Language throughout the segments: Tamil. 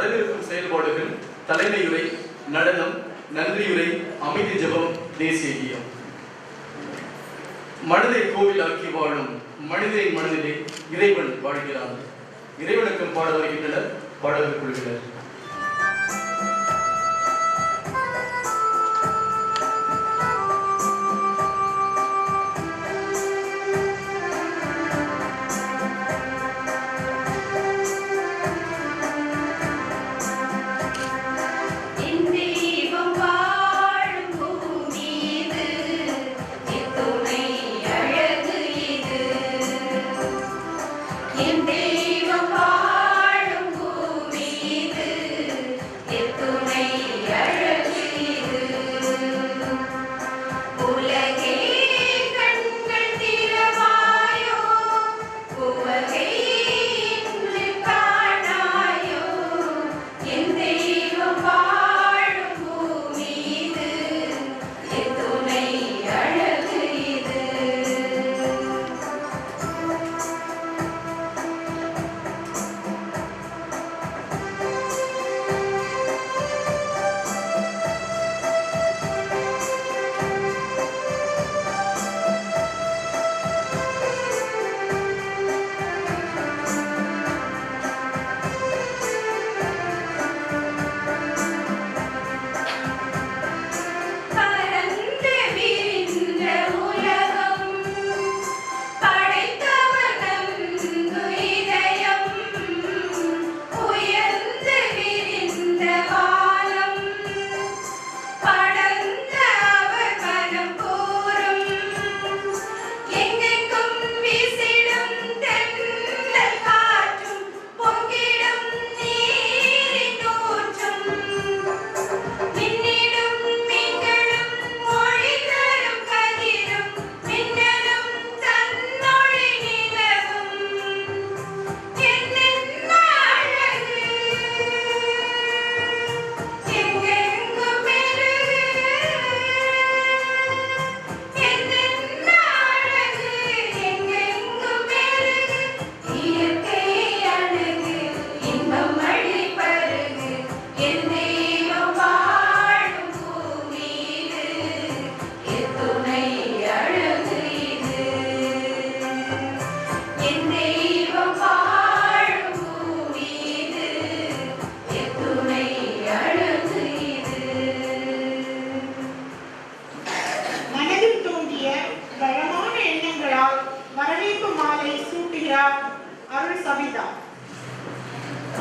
வரவிருக்கும் செயல்பாடுகள் தலைமையுரை, நடனம், நன்றியுரை, அமைதி ஜெபம், தேசிய கீதம். மனதை கோவிலாக்கி வாழும் மனிதனின் மனதிலே இறைவன் வாழ்கிறார். இறைவனுக்கும் பாட வருகின்றனர் பாடகர் குழுவினர்.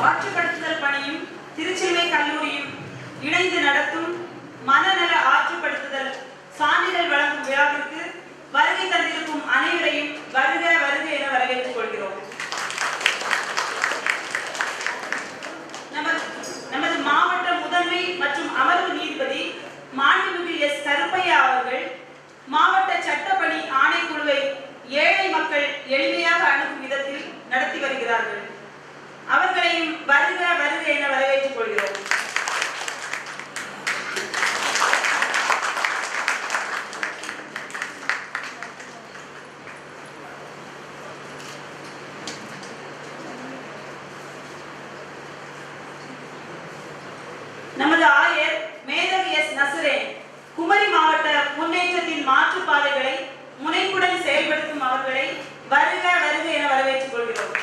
ஆற்றுப்படுத்துதல் பணியும் திருச்சிலுவை கல்லூரியும் இணைந்து நடத்தும் மனநல ஆற்றுப்படுத்துதல் சான்றிதழ் வழங்கும் விழாவிற்கு வருகை தந்திருக்கும் அனைவரையும் வருக வருக என வரவேற்றுக் கொள்கிறோம். நமது மாவட்ட முதன்மை மற்றும் அமர்வு நீதிபதி மாண்புமிகு எஸ். கருப்பையா அவர்கள் மாவட்ட சட்டப்பணி ஆணைக்குழுவை ஏழை மக்கள் எளிமையாக அணுகும் விதத்தில் நடத்தி வருகிறார்கள். அவர்களையும் வருக வருக என வரவேற்றுக் கொள்கிறோம். நமது ஆயர் மேதகு எஸ். நசரேன் குமரி மாவட்ட முன்னேற்றத்தின் மாற்றுப்பாதைகளை முனைப்புடன் செயல்படுத்தும் அவர்களை வருக வருக என வரவேற்றுக் கொள்கிறோம்.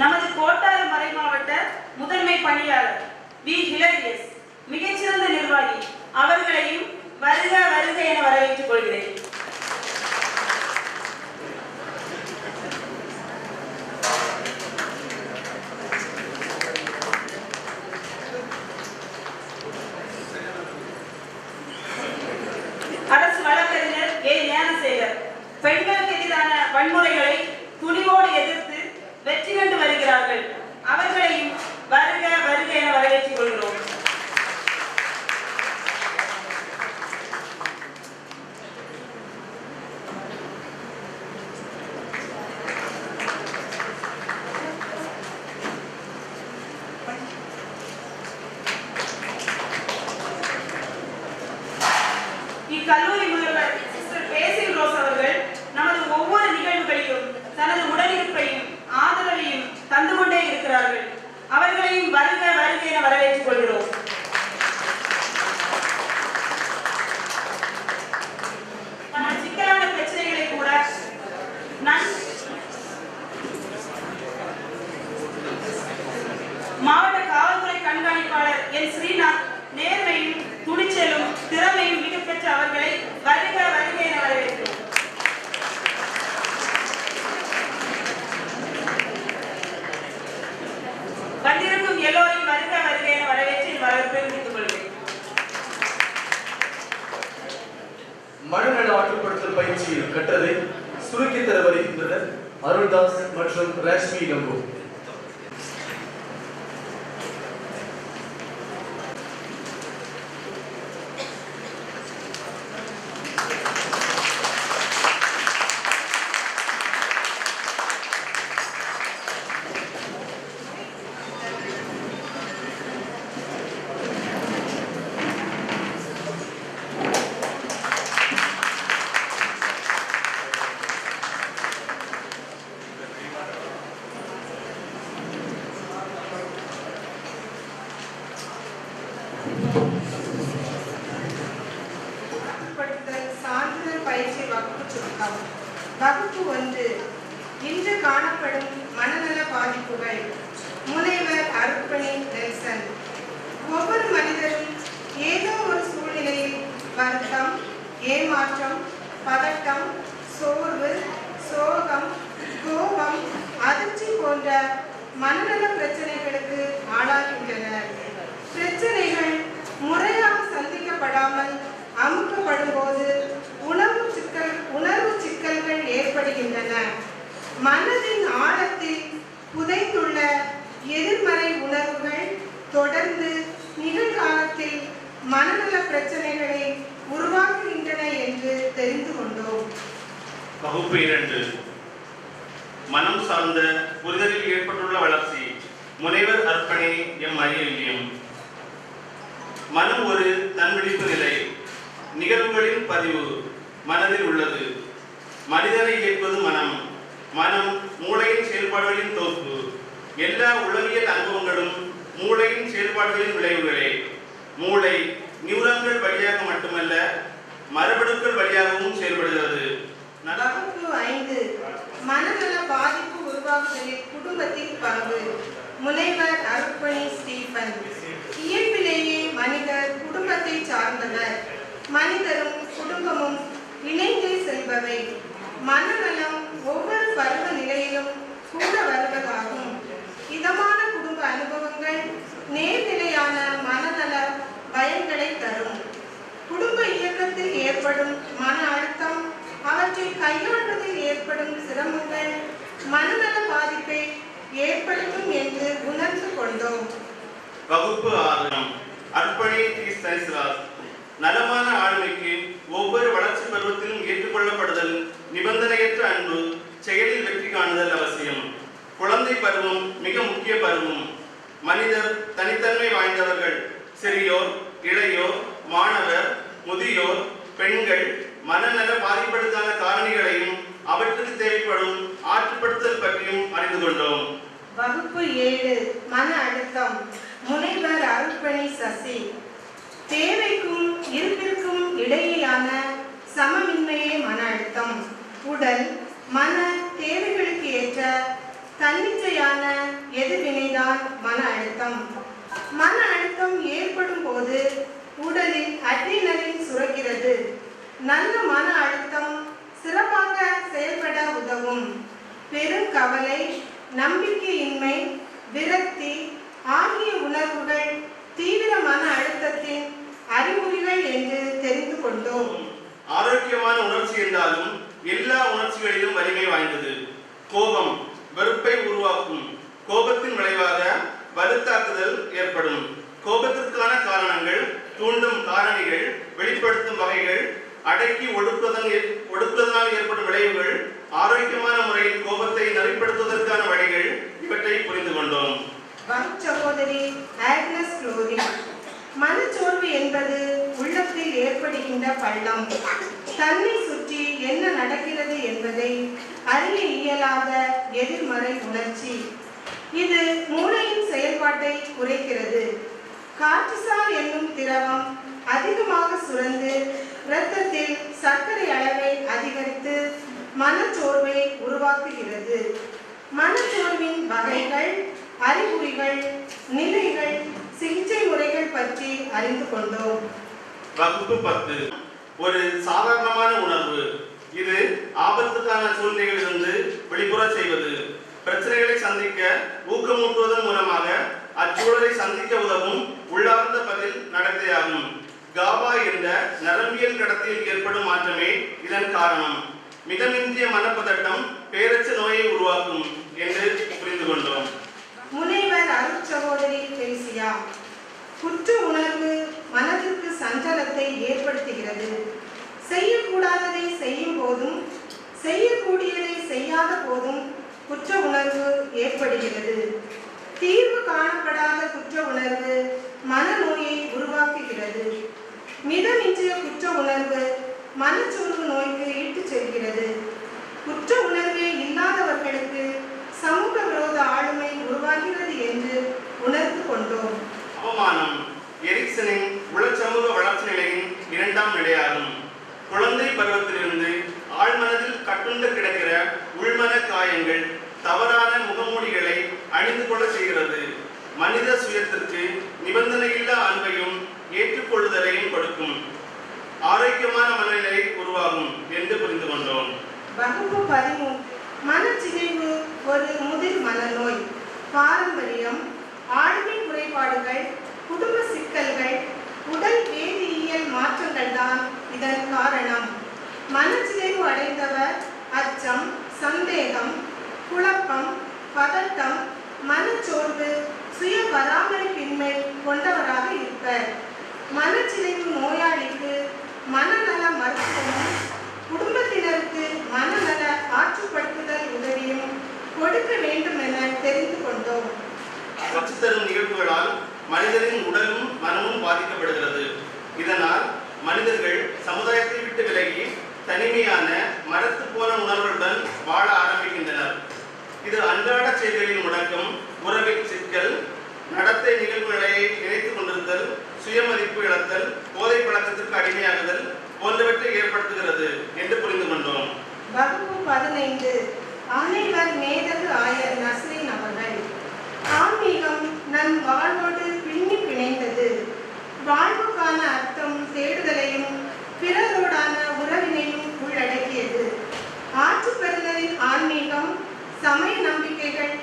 நமது கோட்டார மறை மாவட்ட முதன்மை பணியாளர் வி. ஹிலரியஸ் மிகச்சிறந்த நிர்வாகி அவர்களையும் வருக வருக என வரவேற்றுக் கொள்கிறேன். அரசு வழக்கறிஞர் ஏ. ஞானசேகர் பெண்களுக்கு எதிரான வன்முறைகளை துணிவோடு எதிர்த்து வெற்றி கண்டு வருகிறார்கள். அவர்களையும் வருக வருக என வரவேற்றுக் கொள்கிறோம். என் ஸ்ரீநாத் நேர்மையும் துணிச்சலும் திறமையும் மிக பெற்ற அவர்களை வருக வருக என வரவேற்கிறோம். வந்திருக்கும் எல்லோரையும் வருக வருக என வரவேற்று வரவேற்பை முடித்துக் கொள்கிறேன். மனநல ஆற்றுப்படுத்தல் பயிற்சியில் கற்றதை சுருக்கி தர வருகின்றனர் அருள்தாஸ் மற்றும் ராஷ்மி நம்பு. சான்றிதழ் பயிற்சி வகுப்பு சுருக்கம். வகுப்பு 1. இன்று காணப்படும் மனநல பாதிப்புகள். முனைவர் அருட்பணி நெல்சன். ஒவ்வொரு மனிதரும் ஏதோ ஒரு சூழ்நிலையில் வருத்தம், ஏமாற்றம், பதட்டம், சோர்வு, சோகம், கோபம், அதிர்ச்சி போன்ற மனநல பிரச்சனைகளுக்கு ஆளாகின்றனர். பிரச்சனைகள் முறையாக சந்திக்கப்படாமல் அமுக்கப்படும் போது உணர்வு சிக்கல்கள் ஏற்படுகின்றன. மனதின் ஆழத்தில் புதைந்துள்ள எதிர்மறை உணர்வுகள் தொடர்ந்து நிகழ்காலத்தில் மனநல பிரச்சனைகளை உருவாக்குகின்றன என்று தெரிந்து கொண்டோம். வகுப்பு 2. மனம் சார்ந்த புரிதலில் ஏற்பட்டுள்ள வளர்ச்சி. முனைவர் அர்ப்பணி எம் அறிவியம். மனம் ஒரு தன்விழிப்பு நிலை. நிகழ்வுகளின் பதிவு மனதில் உள்ளது. மனிதனை இயக்குவது மனம். மனம் மூளையின் செயல்பாடுகளின் தொகுப்பு. எல்லா உளவியல் அனுபவங்களும் மூளையின் செயல்பாடுகளின் விளைவுகளே. மூளை நியூரான்கள் வழியாக மட்டுமல்ல, மரபணுக்கள் வழியாகவும் செயல்படுகிறது. வகுப்பு 5. மனநல பாதிப்பு உருவாக்குதலில் குடும்பத்தின் பங்கு. முனைவர் அருட்பணி ஸ்டீபன். இயல்பிலேயே மனிதர் குடும்பத்தை சார்ந்தவர். மனிதரும் குடும்பமும் இணைந்தே செல்பவை. மனநலம் ஒவ்வொரு பருவ நிலையிலும் கூட வருவதாகும். இதமான குடும்ப அனுபவங்கள் நேர்நிலையான மனநல பயன்களை தரும். குடும்ப இயக்கத்தில் ஏற்படும் மன அழுத்தம், அவற்றை கையாள்வதில் ஏற்படும் சிரமங்கள் மனநல பாதிப்பை ஏற்படுத்தும் என்று உணர்ந்து கொண்டோம். வகுப்பு 6. அர்ப்பணி ஸ்டைஸ்ராஸ். நலமான ஆளுமைக்கு ஒவ்வொரு வளர்ச்சி பருவத்திலும் ஏற்றுக்கொள்ளப்படுதல், நிபந்தனையற்ற அன்பு, செயலில் வெற்றி காணுதல் அவசியம். குழந்தை பருவம் மிக முக்கிய பருவம். மனிதர் தனித்தன்மை வாய்ந்தவர்கள். சிறியோர், இளையோர், மாணவர், முதியோர், பெண்கள் மனநல பாதிப்புகளுக்கான காரணிகளையும் அவற்றுக்கு தேவைப்படும் ஆற்றுப்படுத்தல் பற்றியும் அறிந்து கொண்டோம். வகுப்பு 7. மன அழுத்தம். முனைவர் அருட்பணி சசி. தேவைக்கும் இருப்பிற்கும் இடையேயான சமமின்மையே மன அழுத்தம். உடல் மன தேவைகளுக்கு ஏற்ற தன்னிச்சையான எதிர்வினைதான் மன அழுத்தம். மன அழுத்தம் ஏற்படும் போது உடலில் அட்ரினலின் சுரக்கிறது. நல்ல மன அழுத்தம் சிறப்பாக செயல்பட உதவும். பெரும் கவலை, நம்பிக்கையின்மை, விரக்தி ஆகிய உணர்வுகள் தீவிர மன அழுத்தத்தின் அறிகுறிகள் என்று தெரிந்து கொண்டோம். ஆரோக்கியமான உணர்ச்சி என்றாலும் எல்லா உணர்ச்சிகளிலும் வலிமை வாய்ந்தது. கோபம் வெறுப்பை உருவாக்கும். கோபத்தின் விளைவாக வலுத்தாக்குதல் ஏற்படும். கோபத்திற்கான காரணங்கள், தூண்டும் காரணிகள், வெளிப்படுத்தும் வகைகள், அடக்கி ஒடுக்குவதனால் ஏற்படும் விளைவுகள், ஆரோக்கியமான முறையில் கோபத்தை நெறிப்படுத்துவதற்கான வழிகள், இவற்றை புரிந்து கொண்டோம். சகோதரி ஆக்னஸ் குளோரி. மனச்சோர்வு என்பது உள்ளத்தில் ஏற்படுகின்ற பள்ளம். தன்னை சுற்றி என்ன நடக்கிறது என்பதை அறிய இயலாத எதிர்மறை உணர்ச்சி. இது மூளையின் செயல்பாட்டை குறைக்கிறது. கார்டிசால் என்னும் திரவம் அதிகமாக சுரந்து இரத்தத்தில் சர்க்கரை அளவை அதிகரித்து மனச்சோர்வை உருவாக்குகிறது. மனச்சோர்வின் வகைகள், அறிகுறிகள், நிலைகள் சிகிச்சை முறைகள் பற்றி அறிந்து கொண்டோம். வகுப்பு 10 ஒரு சாதாரணமான உணர்வு. இது ஆபத்துக்கான சூழ்நிலைகளிலிருந்து வெளிப்புற செய்வது. பிரச்சனைகளை சந்திக்க ஊக்கமூட்டுவதன் மூலமாக அச்சூழலை சந்திக்க உதவும் உள்ளார்ந்த பதில் நடத்தையாகும். காபா என்ற நரம்பியல் கடத்தியில் ஏற்படும் மாற்றமே இதன் காரணம். மிதமிஞ்சிய மனப்பதட்டம் பேரச்ச நோயை உருவாக்கும் என்று புரிந்து கொண்டோம். முனைவர் அருட்சகோதரி பெரிசியா, குற்ற உணர்வு மனதிற்கு சஞ்சலத்தை ஏற்படுத்துகிறது. செய்யக்கூடாததை செய்யும் போதும் செய்யக்கூடியதை செய்யாத போதும் குற்ற உணர்வு ஏற்படுகிறது. தீர்வு காணப்படாத குற்ற உணர்வு மனநோயை உருவாக்குகிறது. மிதமிஞ்சிய குற்ற உணர்வு மனச்சோர்வு நோய்க்கு இட்டுச் செல்கிறது. குற்ற உணர்வே இல்லாதவர்களுக்கு சமூக விரோத ஆளுமை உருவாகிறது என்று உணர்ந்து கொண்டோம். அவமானம் எரிக்சனின் உளச்சமூக வளர்ச்சி நிலையின் 2ஆம் நிலையாகும். குழந்தை பருவத்திலிருந்து ஆழ்மனதில் கட்டுண்டு கிடக்கிற உள்மன காயங்கள் தவறான முகமூடிகளை அணிந்து கொள்ள செய்கிறது. மனித சுயத்திற்கு நிபந்தனையில்லா அன்பையும் ஏற்றுக்கொள்ளுதலையும் கொடுக்கும். ஆரோக்கியமான மனநிலை உருவாகும் என்று புரிந்து கொண்டோம். வகுப்பு 13 மனச்சிதைவு ஒரு முதிர் மனநோய். பாரம்பரியம், ஆளுமை குறைபாடுகள், குடும்ப சிக்கல்கள், உடல் வேதியியல் மாற்றங்கள் தான் இதன் காரணம். மனச்சிதைவு அடைந்தவர் அச்சம், சந்தேகம், குழப்பம், பதட்டம், மனச்சோர்வு, சுய பராமரிப்பின்மை கொண்டவராக இருப்பர். மனச்சிதைவு நோயாளிக்கு மனநல மருத்துவமும் குடும்பத்தினருக்கு மனநல ஆற்றுப்படுத்துதல் உதவியும் கொடுக்க வேண்டும் என தெரிந்து கொண்டோம். அச்சு தரும் நிகழ்வுகளால் மனிதரின் உடலும் மனமும் பாதிக்கப்படுகிறது. இதனால் மனிதர்கள் சமுதாயத்தை விட்டு விலகி தனிமையான மரத்து போன உணர்வுடன் வாழ ஆரம்பிக்கின்றனர். இது அன்றாட செயல்களின் முடக்கம், உறவில் சிக்கல், நடத்தை நிகழ்வுகளை நினைத்துக் கொண்டிருத்தல், சுயமதிப்பு இழத்தல், போதை பழக்கத்திற்கு அடிமையாகுதல் போன்றவற்றை ஏற்படுத்துகிறது என்று புரிந்து கொண்டோம். வகுப்பு 15 ஆணைவர் மேதகு ஆயர் நஸ்ரீன் அவர்கள். ஆன்மீகம் நம் வாழ்வோடு பின்னி பிணைந்தது. வாழ்வுக்கான அர்த்தம் தேடுதலையும் பிறரோடான உறவினையும் உள்ளடக்கியது. ஆற்றுப்பெருந்தரின் ஆன்மீகம், சமய நம்பிக்கைகள்,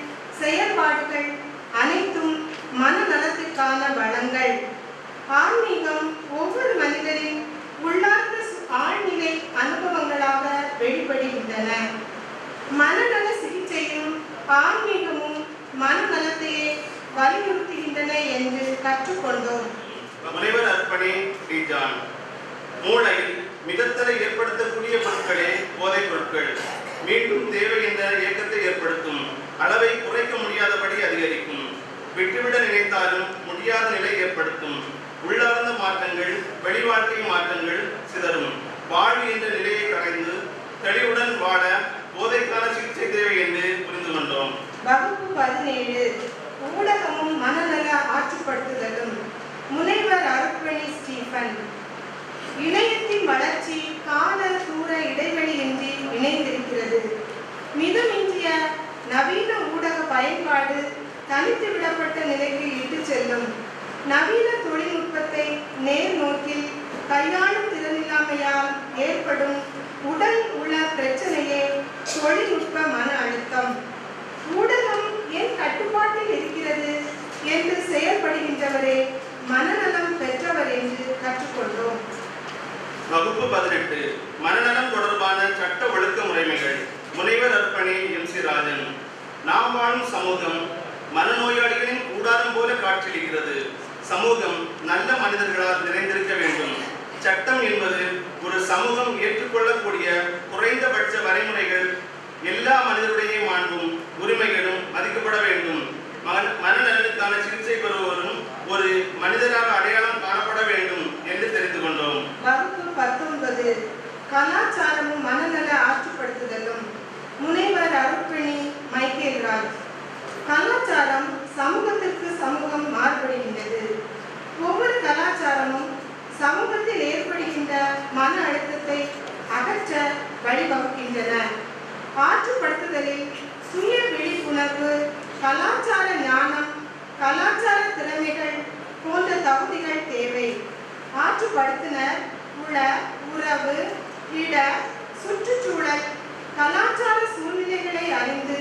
செயல்பாடுகள் அனைத்தும் மனநலத்திற்கான வளங்கள். ஆன்மீகம் ஒவ்வொரு மனிதரின் உள்ளார்ந்த ஆழ்நிலை அனுபவங்களாக வெளிப்படுகின்றன. மனநல சிகிச்சையும் ஆன்மீகமும் மனநலத்தையே வலியுறுத்துகின்றன என்று கற்றுக்கொண்டோம். முனைவர் அர்ப்பணி டி. ஜான். மூளையில் மிதத்தலை ஏற்படுத்தக்கூடிய பொருட்களே போதைப் பொருட்கள். மீண்டும் தேவை என்ற இயக்கத்தை ஏற்படுத்தும். அளவை குறைக்க முடியாதபடி அதிகரிக்கும். விட்டுவிட நினைத்தாலும் முடியாத நிலை ஏற்படுத்தும். உள்ளார்ந்த மாற்றங்கள், வெளிவாழ்க்கை மாற்றங்கள் சிதறும். வாழ்வு என்ற நிலையை கரைந்து தெளிவுடன் வாழ போதைக்கான சிகிச்சை தேவை என்று புரிந்து கொண்டோம். வகுப்பு 17 ஊடகமும் மனநல ஆற்றுப்படுத்துதலும். முனைவர் அருட்பணி ஸ்டீபன். இணையத்தின் வளர்ச்சி கால தூர இடைவெளியின்றி இணைந்திருக்கிறது. மிதமிஞ்சிய நவீன ஊடக பயன்பாடு தனித்து விடப்பட்ட நிலைக்கு இட்டு செல்லும். நவீன தொழில்நுட்பத்தை நேர் நோக்கில் கையாளும் திறனில்லாமையால் ஏற்படும் உடல் உள்ள பிரச்சனையே தொழில்நுட்ப மன அழுத்தம். ஊடகம் என் கட்டுப்பாட்டில் இருக்கிறது என்று செயல்படுகின்றவரே மனநலம் பெற்றவர் என்று கற்றுக்கொண்டோம். வகுப்பு 18 மனநலம் தொடர்பான சட்ட ஒழுக்க முறைமைகள். முனைவர் அர்ப்பணி எம்.சி. ராஜன். நாம் வாழும் சமூகம் மனநோயாளிகளின் கூடாரம் போல காட்சியளிக்கிறது. சமூகம் நல்ல மனிதர்களால் நிறைந்திருக்க வேண்டும். சட்டம் என்பது ஒரு சமூகம் ஏற்றுக்கொள்ளக்கூடிய குறைந்தபட்ச வரைமுறைகள். எல்லா மனிதருடைய மாண்பும் உரிமைகளும் மதிக்கப்பட வேண்டும். மனநலனுக்கான சிகிச்சை பெறுவோரும் ஒரு மனிதராக அடையாளம் காணப்பட வேண்டும் என்று தெரிந்து கொண்டோம். வகுப்பு 19 கலாச்சாரமும் மனநல ஆற்றுப்படுத்துதலும். முனைவர் அருட்பணி மைக்கேல் ராஜ். கலாச்சாரம் சமூகத்திற்கு சமூகம் மாறுபடுகின்றது. ஒவ்வொரு கலாச்சாரமும் சமூகத்தில் ஏற்படுகின்ற மன அழுத்தத்தை அகற்ற வழிவகுக்கின்றன. ஆற்றுப்படுத்துதலில் சுய விழிப்புணர்வு, கலாச்சார ஞானம், கலாச்சார திறமைகள் தகுதிகள் தேவை. ஆற்றுப்படுத்தினர் உள, உறவு, இட, சுற்றுச்சூழல், கலாச்சார சூழ்நிலைகளை அறிந்து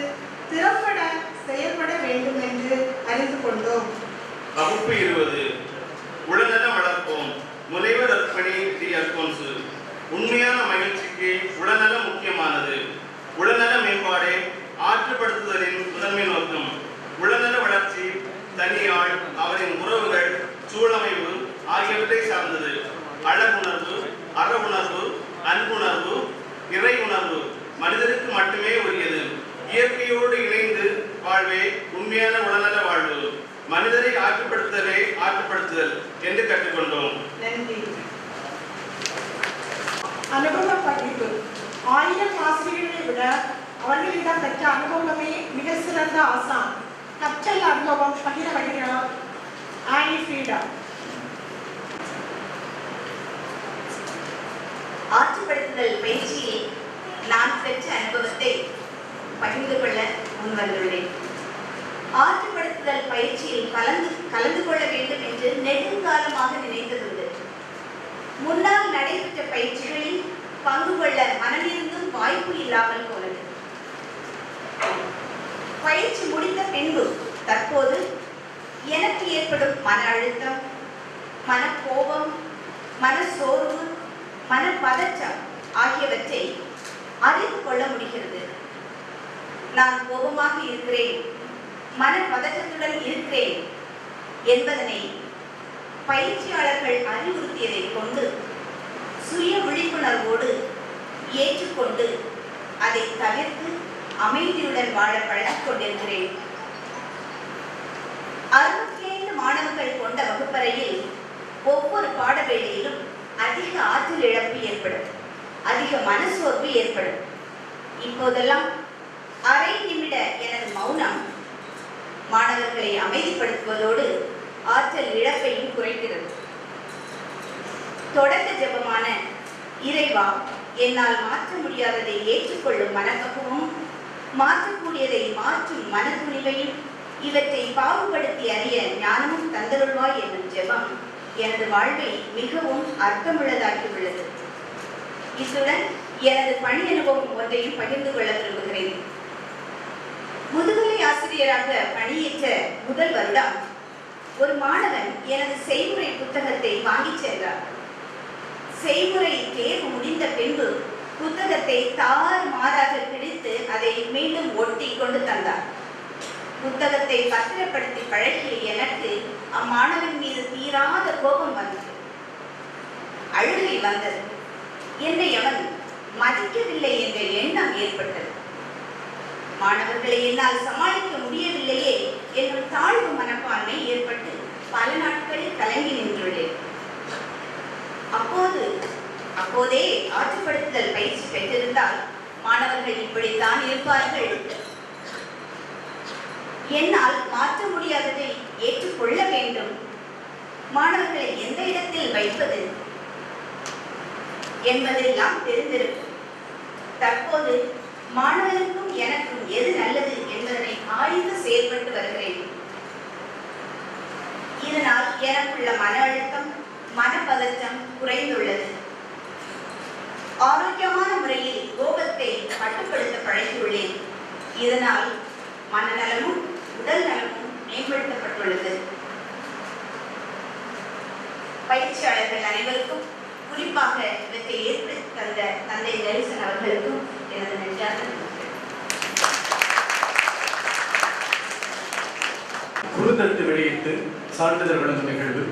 திறம்பட செயல்பட வேண்டும் என்று அறிந்து கொண்டோம். வகுப்பு 20 உளநலம் வளர்ப்போம். முனைவர் அர்ப்பணி டி. அல்போன்சு. உண்மையான மகிழ்ச்சிக்கு உளநலம் முக்கியமானது. உளநல மேம்பாடே ஆற்றுப்படுத்துதலின் முதன்மை நோக்கம். உளநல வளர்ச்சி தனியாள், அவரின் உறவுகள், சூழமைவு ஆகியவற்றை சார்ந்தது. அழகுணர்வு, அற உணர்வு, அன்புணர்வு, இறை உணர்வு மனிதருக்கு மட்டுமே உரியது. இயற்கையோடு இணைந்து வாழ்வே உண்மையான உளநல வாழ்வு. மனிதரை ஆற்றுப்படுத்தவே ஆற்றுப்படுத்துதல் என்று கற்றுக்கொண்டோம். நன்றி. அனுபவ பகிர்வு. 1000 ஆசிரியர்களை விட அவர்களிடம் பெற்ற அனுபவமே மிக சிறந்த ஆசான். கற்றல் அனுபவம் பகிர வருகிறார் ஆனி ஃப்ரீடா. ஆற்றுப்படுத்துதல் பயிற்சியில் நான் பெற்ற அனுபவத்தை பகிர்ந்து கொள்ள முன்வந்துள்ளேன். ஆற்றுப்படுத்துதல் பயிற்சியில் கலந்து கொள்ள வேண்டும் என்று நெடுங்காலமாக நினைத்ததுண்டு. முன்னால் நடைபெற்ற பயிற்சிகளில் பங்கு கொள்ள மனமிருந்தும் வாய்ப்பு இல்லாமல் போனது. பயிற்சி முடிந்த பின்பு தற்போது எனக்கு ஏற்படும் மன அழுத்தம், மனக்கோபம், மனசோர்வு, மனப்பதற்றம் ஆகியவற்றை அறிந்து கொள்ள முடிகிறது. நான் கோபமாக இருக்கிறேன், மனப்பதற்றத்துடன் இருக்கிறேன் என்பதனை பயிற்சியாளர்கள் அறிவுறுத்தியதை கொண்டு சுய விழிப்புணர்வோடு ஏற்றுக்கொண்டு அதை தவிர்த்து அமைதியுடன் வாழ பழகிக் கொண்டிருக்கிறேன். 65 மாணவர்கள் கொண்ட வகுப்பறையில் ஒவ்வொரு பாடவேளையிலும் அதிக ஆற்றல் இழப்பு ஏற்படும், அதிக மனசோர்வு ஏற்படும். இப்போதெல்லாம் அரை நிமிட எனது மௌனம் மாணவர்களை அமைதிப்படுத்துவதோடு ஆற்றல் இழப்பையும் குறைக்கிறது. தொடக்க ஜெபமான இறைவா, என்னால் மாற்ற முடியாததை ஏற்றுக்கொள்ளும் மனப்பக்குவமும் மாற்றக்கூடியதை மாற்றும் மனத்துணிவையும் இவற்றை பாகுபடுத்தி அறிய ஞானமும் தந்தருள்வாய் என்னும் ஜெபம் எனது வாழ்வை மிகவும் அர்த்தமுள்ளதாக்கியுள்ளது. இத்துடன் எனது பணி அனுபவம் ஒன்றையும் பகிர்ந்து கொள்ள விரும்புகிறேன். முதுகலை ஆசிரியராக பணியேற்ற முதல் வருடம் ஒரு மாணவன் எனது செய்முறை புத்தகத்தை வாங்கிச் சென்றார். செய்முறை தேர்வு முடிந்த பின்பு புத்தகத்தை தாறுமாறாக கிழித்து அதை மீண்டும் ஒட்டி கொண்டு தந்தார். புத்தகத்தை பத்திரப்படுத்தி பழகிய எனக்கு அம்மாணவன் மீது தீராத கோபம் வந்தது, அழுகை வந்தது. என்னை அவன் மதிக்கவில்லை என்ற எண்ணம் ஏற்பட்டது. மாணவர்களை என்னால் சமாளிக்க முடியவில்லையே என்னும் தாழ்வு மனப்பான்மை ஏற்பட்டு பல நாட்களில் கலங்கி நின்றுள்ளேன். அப்போதே ஆற்றுப்படுத்துதல் பயிற்சி பெற்றிருந்தால் மாணவர்கள் இப்படித்தான் இருப்பார்கள். என்னால் மாற்ற முடியாததை ஏற்றுக்கொள்ள வேண்டும், மாணவர்களை எந்த இடத்தில் வைப்பது என்பதெல்லாம் தெரிந்திருக்கும். தற்போது மாணவனுக்கும் எனக்கும் எது நல்லது என்பதனை ஆய்ந்து செயல்பட்டு வருகிறேன். இதனால் எனக்குள்ள மன அழுத்தம், மனப்பதற்றம் குறைந்துள்ளது. ஆரோக்கியமான முறையில் கோபத்தை கட்டுப்படுத்த பழகியுள்ளேன். இதனால் மனநலமும் உடல் நலமும் மேம்படுத்தப்பட்டுள்ளது. பயிற்சியாளர்கள் அனைவருக்கும், குறிப்பாக இவற்றை ஏற்படுத்தி தந்த தந்தை நெல்சன் அவர்களுக்கும் எனது நன்றியாக. குறுந்தட்டு வெளியிட்டு சான்றிதழ் வழங்கும் நிகழ்வு.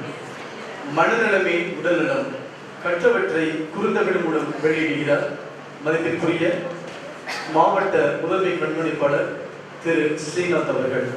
மனநலமே உடல் நலம், கற்றவற்றை குறுந்தகடு மூலம் வெளியிடுகிறார் மதிப்பிற்குரிய மாவட்ட முதன்மை கண்காணிப்பாளர் திரு ஸ்ரீநாத் அவர்கள்.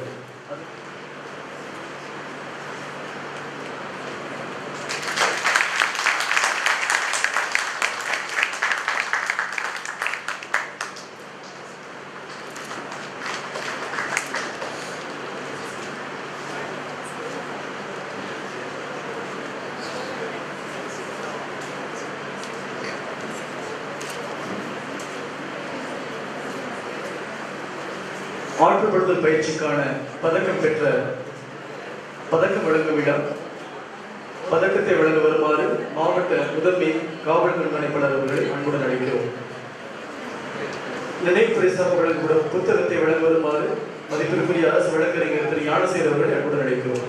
ஆற்றுப்படுத்தல் பயிற்சிக்கான பதக்கம் பெற்ற பதக்கம் வழங்கும் விழா பதக்கத்தை வழங்க வருமாறு மாவட்ட முதன்மை காவல் கண்காணிப்பாளர் அவர்களை அன்புடன் அழைக்கிறோம். நினைவு பரிசாக வழங்கப்படும் புத்தகத்தை வழங்க வருமாறு மதிப்பிற்குரிய அரசு வழக்கறிஞர் திரு ஞானசேகர் அவர்களை அன்புடன் அழைக்கிறோம்.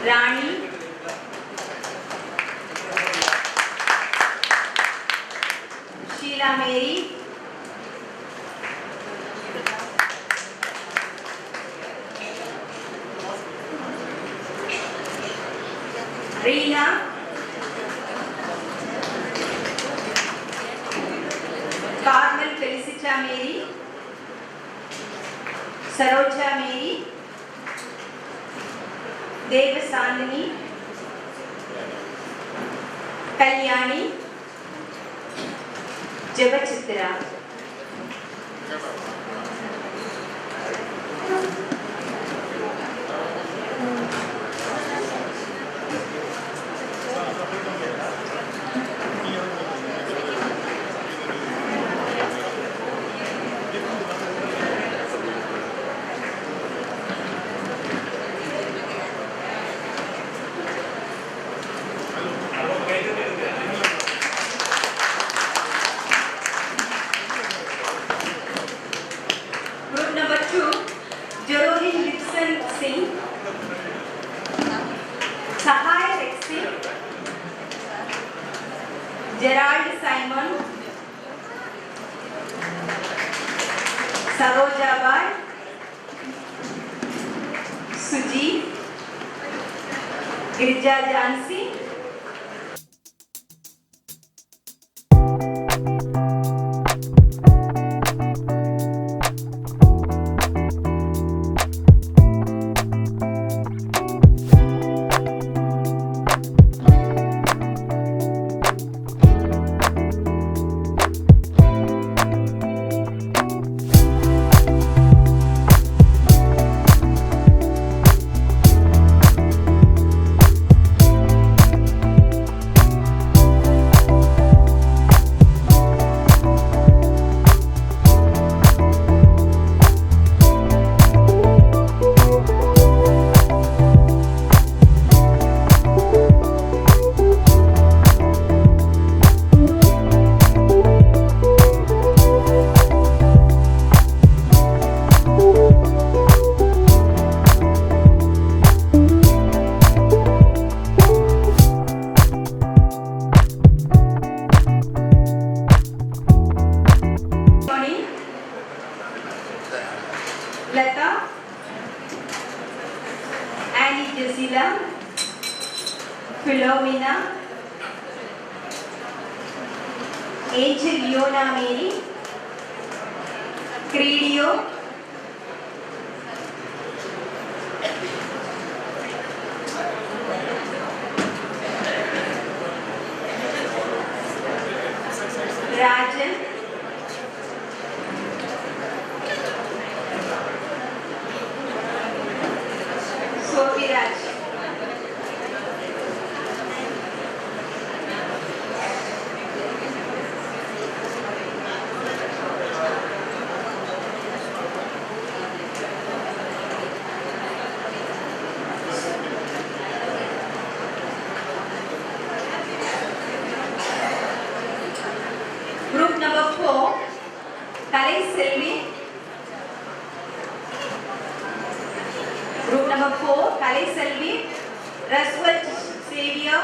Rani, Sheila Mary, Reena, Carmel Felicita Mary, Saroja Mary, Devasandini, Kalyani, Jabachitra. Gerald Simon, Saroja Bai, Suji, Girija Jansi, Lata, Annie Jazila, Philomena, Angel Leona Mary, Credio, Rajan, Sobiraj, Group number 4, Kalai Selvi. Group number 4, Kalai Selvi, Raswal Xavier,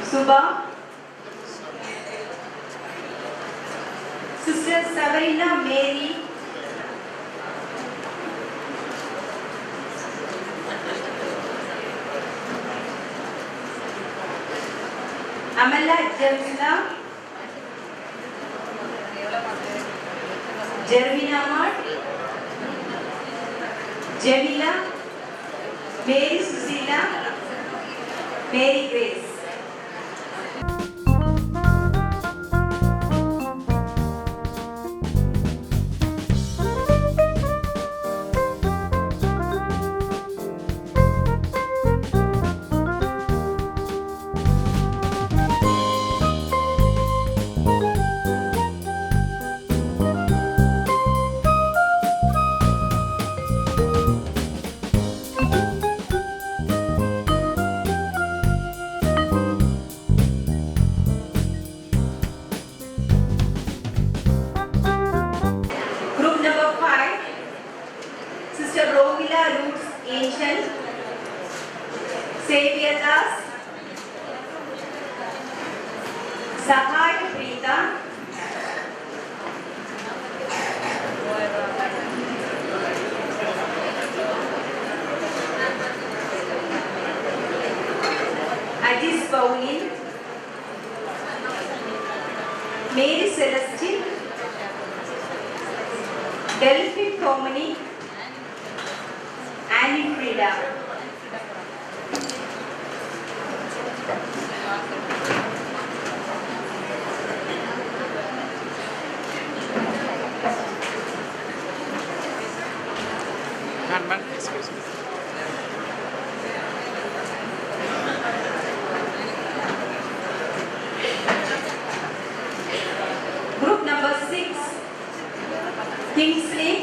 Suba, Sister Sabrina Mary, Amala Jamila, Jermina Mart, Jamila, Mary Susila, Mary Grace. Group number 5, Sister Romila Roots Ancient, Xavier Das, Sahaj Preeta, Ajis Pauline, Mary Celestine, Delphine Comini, Annie Frida. Excuse me. Group number 6, Kingsley,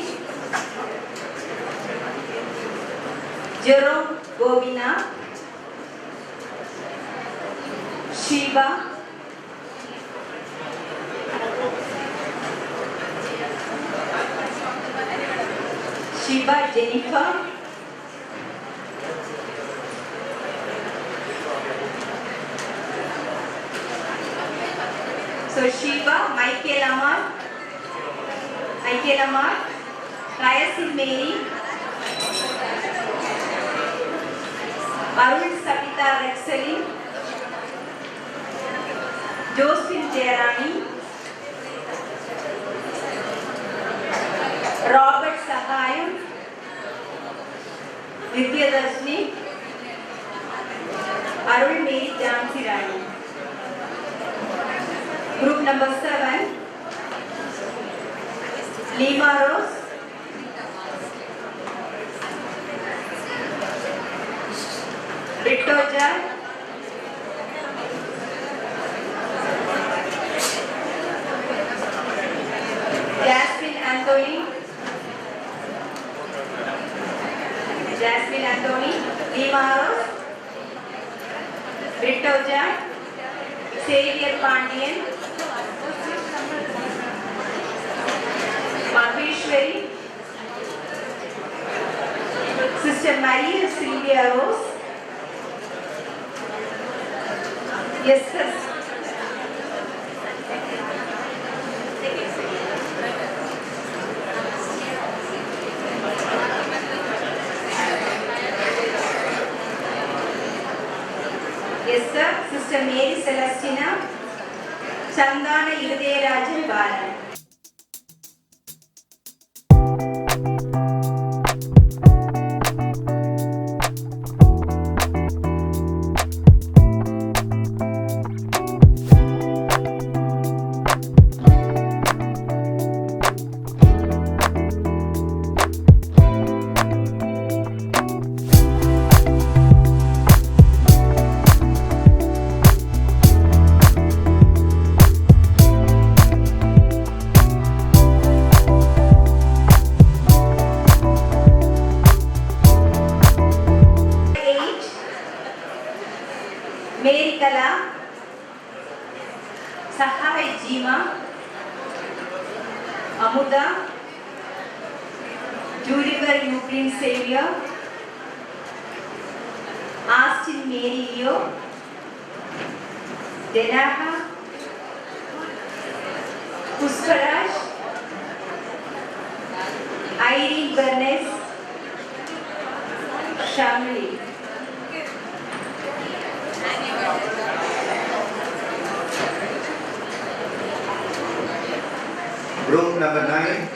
Jerome Govina, Shiva, Jennifer, so Shiva, Michael Amar, Ryasin Mary, Arul Savita Rexeli, Josephine Jerani, Robert Sahayam, Vidyadashni, Arul Mary Jansi Rani. Group number 7, Lima Rose, Victoria, Jasmine Anthony, Lima Rose, Victoria, Xavier Pandian, Maheshwari, Sister Maria Sylvia Rose, yes sir. Yes sir, Sister Mary Celestina, Chandana Idayarajan Balan. Mary Kala, Sahai Jima, Amuda, Juliver Ukraine Savior, Austin Mary Leo, Denaha, Puskaraj, Irene Bernes, Shamli. Group number 9.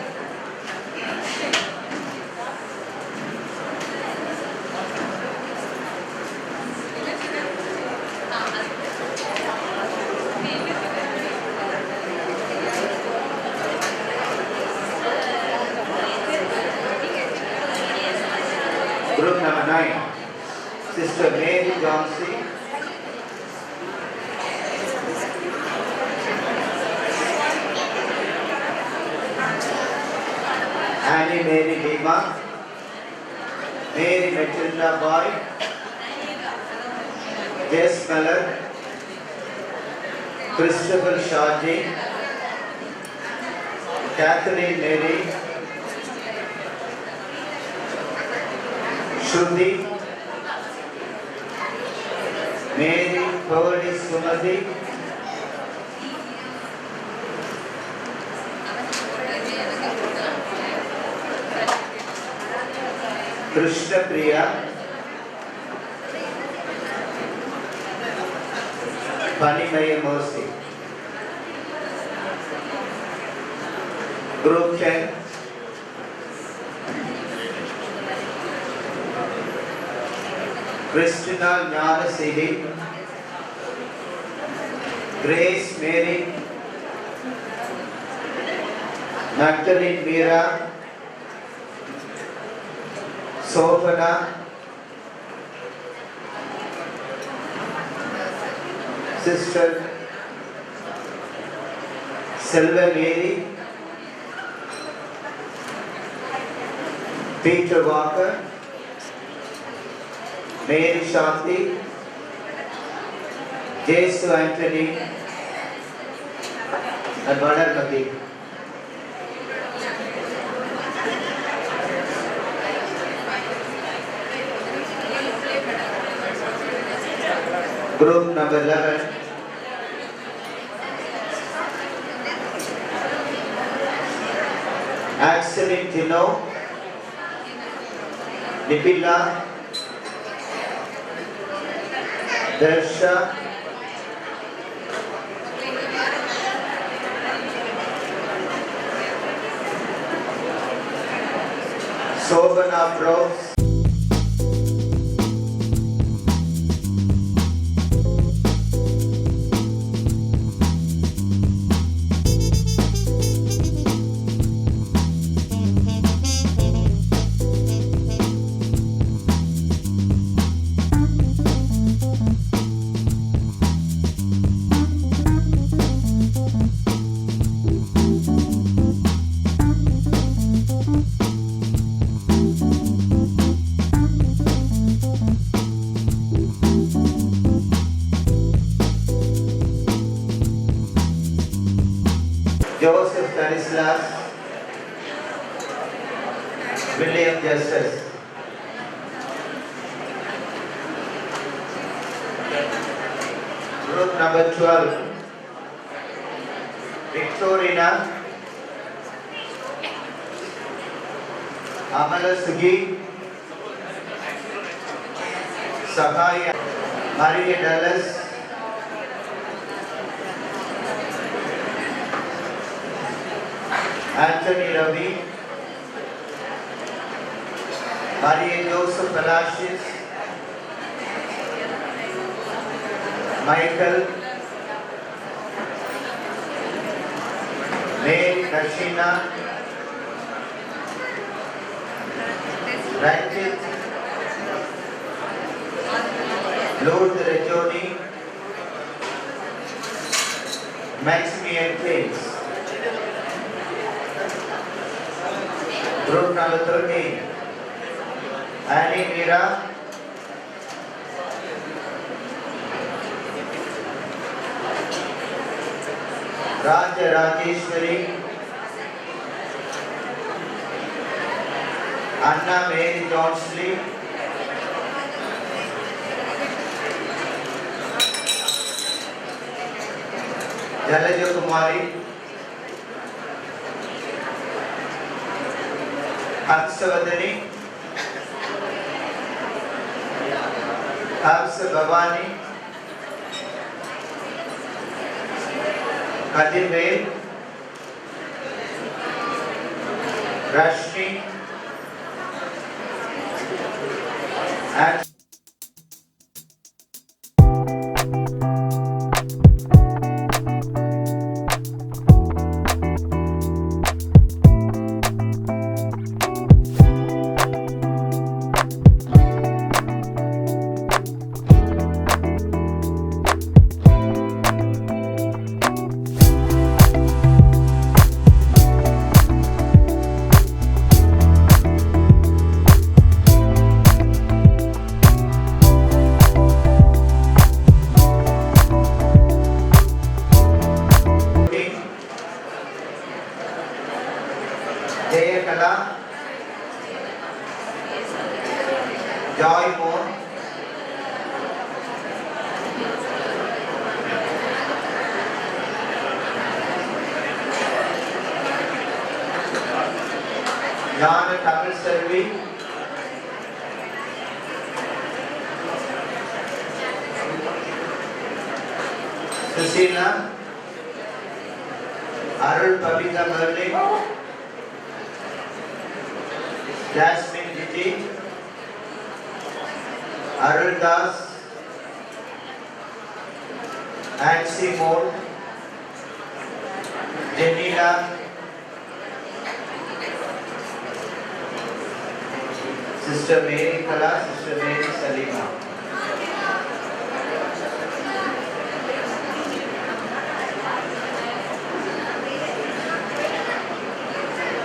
Group number 9. Sister Mary Johnsey. Annie Mary Lima, Mary Matilda Boy, Jess Miller, Christopher Shaji, Catherine Mary, Shruti, Mary Pearly Sumati, Krishna Priya, Panimaya Mercy. Group 10. Christina Gnana Siddhi, Grace Mary, Magdalene Meera, Sofana, Sister Silva Mary, Peter Walker, Mary Shanti, Jesu Anthony, and Vanarmati. Group number 11. Axelin Tino, Nipila, Darsha, Sobana Brooks, Joseph Stanislas, William Justice. Group number 12. Victorina, Amala Sugi, Sahaya, Maria Dallas, Anthony Ravi, Maria Joseph Palacios, Michael, Mary Kashina, Ranjit, Lord Rajoni, Maximian Kings. Group number 13. Annie Meera, Raja Rajeshwari, Anna Mary Johnsley, Jalaja Kumari, Harsavadani, Harsa Bhavani, Kadirvel, Rashmi and Jayakala, Joy Moon, Jana Tamil Selvi, Susina, Arul Pavita Merling, Jasmine Gigi, Arul Das, Nancy Moore, Janila, Sister Mary Kala, Sister Mary Salima.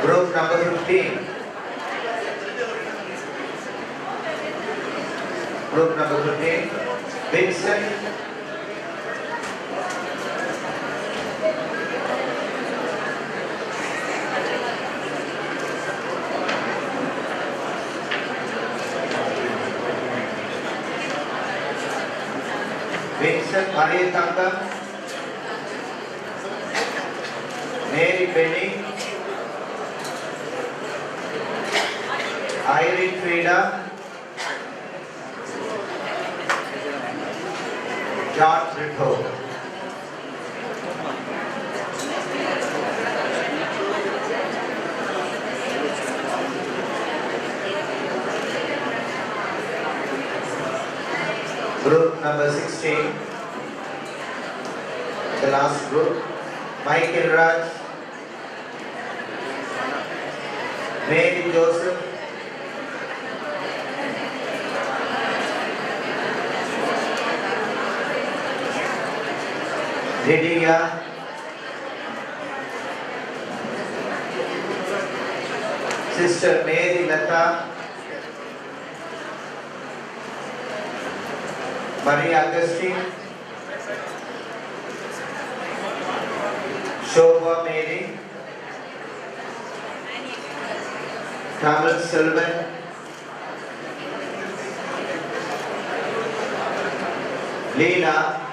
Group number 15. Group number 15, Vincent, Maria Tangam, Mary Penny, Irene Frida, John Brito. Group number 16, the last group, Michael Raj, Mary Joseph, Lydia, Sister Mary Lata, Maria Augustine, Shobha Mary, Tamil Selvan, Leela,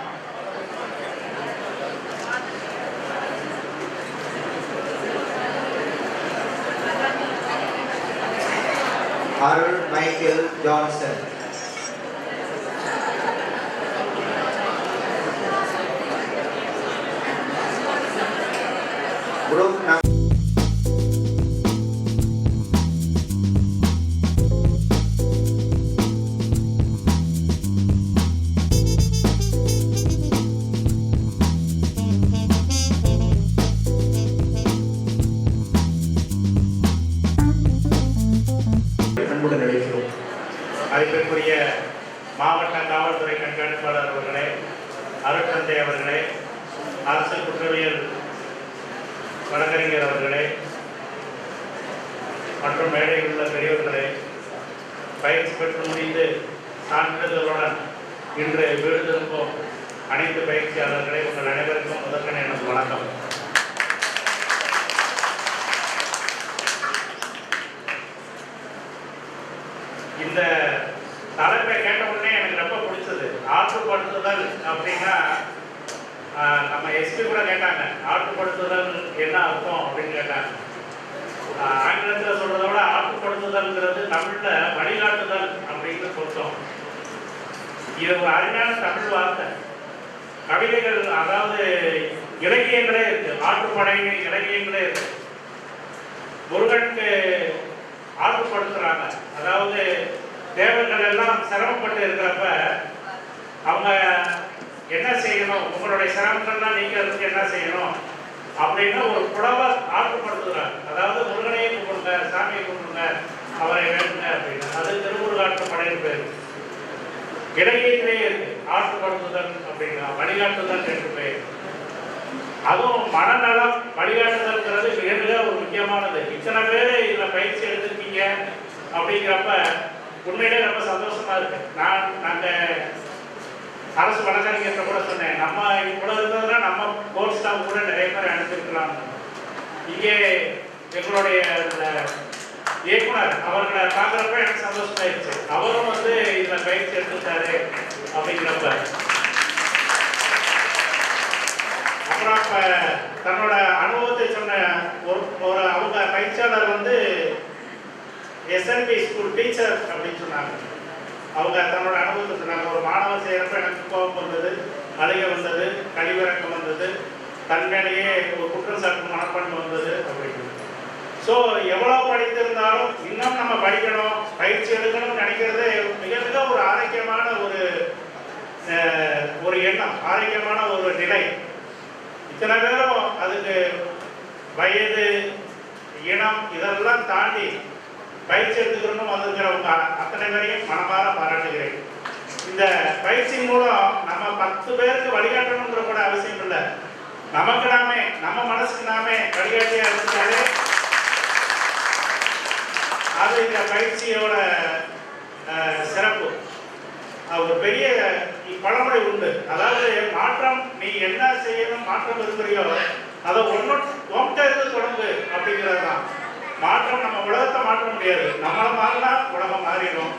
Arul Michael Johnson. Group number அன்புடன் அழைக்கிறோம். மதிப்பிற்குரிய மாவட்ட காவல்துறை கண்காணிப்பாளர் அவர்களே, அருட்தந்தை அவர்களே, அரசு குற்றவியல் வழக்கறிஞர் அவர்களே மற்றும் மேடையில் உள்ள பெரியவர்களே, பயிற்சி பெற்று முடிந்து சான்றிதழ்களுடன் இன்று வீடு திரும்பும் அனைத்து பயிற்சியாளர்களே, உங்கள் அனைவருக்கும் முதற்கண் எனது வணக்கம். இந்த தலைப்பை கேட்ட உடனே எனக்கு ரொம்ப பிடிச்சது. ஆற்றுப்படுத்துதல் அப்படின்னா நம்ம எஸ்பி கூட கேட்டாங்க, ஆற்றுப்படுத்துதல் என்ன அர்த்தம் அப்படின்னு கேட்டாங்க. ஆங்கிலத்தில் சொல்றதை விட ஆற்றுப்படுத்துதல்ங்கிறது தமிழ்ல வழிகாட்டுதல் அப்படின்னு சொல்றோம். இது ஒரு அருமையான தமிழ் வார்த்தை. கவிதைகள், அதாவது இலக்கியங்களே இருக்கு, ஆற்றுப்படை இலக்கியங்களே இருக்கு. முருகனுக்கு ஆற்றுப்படுத்துகிறாங்க. அதாவது தேவர்கள் எல்லாம் சிரமப்பட்டு இருக்கிறப்ப அவங்க என்ன செய்யணும், உங்களுடைய சிரமங்கள்லாம் நீக்கிறதுக்கு என்ன செய்யணும் அப்படின்னு ஒரு புலவர் ஆற்றுப்படுத்துகிறார். அதாவது முருகனையே கூப்பிடுங்க, சாமியை கூப்பிடுங்க, அவரை வேண்டுங்க அப்படின்னு. அது திருமுருகாற்று படையின் பேர். இடையிலே இருக்கு ஆற்றுப்படுத்துதல் அப்படின்னா, வழிகாட்டுதல் என்று பெயர். அதுவும் மனநலம் வழிகாட்டுதல்ங்கிறது மிக மிக ஒரு முக்கியமானது. இத்தனை பேர் இதில் பயிற்சி எடுத்துருக்கீங்க அப்படிங்கிறப்ப உண்மையிலே ரொம்ப சந்தோஷமா இருக்கு. நாங்கள் அரசு வழக்கறிஞர்கிட்ட கூட சொன்னேன், நம்ம இவ்வளோ இருந்ததுன்னா நம்ம கோர்ஸ் தான் கூட நிறைய பேர் அனுப்பிச்சிருக்கலாம். இங்கே எங்களுடைய இயக்குனர் அவர்களை பார்க்குறப்ப எனக்கு சந்தோஷமாயிருச்சு. அவரும் இதில் பயிற்சி எடுத்துட்டாரு அப்படிங்கிறப்ப. அப்புறம் இப்போ தன்னோட அனுபவத்தை சொன்ன ஒரு அவங்க பயிற்சியாளர் எஸ்என்பி ஸ்கூல் டீச்சர் அப்படின்னு சொன்னாங்க. அவங்க தன்னோட அனுபவத்தை சொன்னாங்க. ஒரு மாணவன் செய்கிறப்ப எனக்கு கோபம் வந்தது, அழுகை வந்தது, கழிவிறக்கம் வந்தது, தன்மேலேயே ஒரு குற்றம் சாட்டும் மனப்பான்மை வந்தது அப்படின்னு. ஸோ எவ்வளோ படித்திருந்தாலும் இன்னும் நம்ம படிக்கணும், பயிற்சி எடுக்கணும்னு நினைக்கிறது மிக மிக ஒரு ஆரோக்கியமான ஒரு எண்ணம், ஆரோக்கியமான ஒரு நிலை. இத்தனை பேரும் அதுக்கு வயது, இனம் இதெல்லாம் தாண்டி பயிற்சி எடுத்துக்கணும் வந்திருக்கிறவங்க அத்தனை பேரையும் மனமாற பாராட்டுகிறேன். இந்த பயிற்சி மூலம் நம்ம 10 பேருக்கு வழிகாட்டணுங்கிற கூட அவசியம் இல்லை. நமக்கு நாமே, நம்ம மனசுக்கு நாமே வழிகாட்டியா இருந்தாலே அது இந்த பயிற்சியோட சிறப்பு. ஒரு பெரிய பழமொழி உண்டு, அதாவது மாற்றம், நீ என்ன செய்யணும் மாற்றம் இருக்கிறியோ அதை ஒன்றும் இருந்து தொடங்கு அப்படிங்கிறது தான். மாற்றம் நம்ம உலகத்தை மாற்ற முடியாது, நம்மளை மாறினா உலகம் மாறிடும்.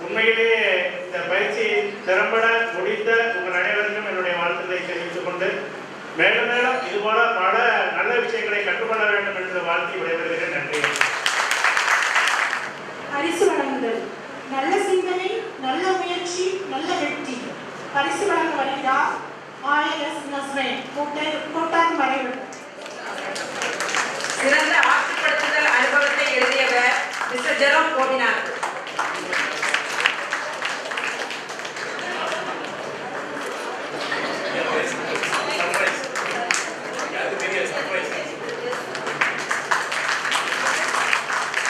உண்மையிலேயே இந்த பயிற்சி திறம்பட முடித்த உங்கள் அனைவருக்கும் என்னுடைய வாழ்த்துக்களை தெரிவித்துக் கொண்டு மேலும் மேலும் இதுபோல பல நல்ல விஷயங்களை கற்றுக்கொள்ள வேண்டும் என்று வாழ்த்தி விடைபெறுகிறேன். நன்றி. பரிசு வழங்குதல். நல்ல சிந்தனை, நல்ல முயற்சி, நல்ல வெற்றி. பரிசு வழங்க வருகிறார் IS நஸ்ரீன், கோட்டார் மறைவு. சிறந்த ஆற்றுப்படுத்துதல் அனுபவத்தை எழுதியவர் மிஸ்டர் ஜெரோம் கோபிநாத்.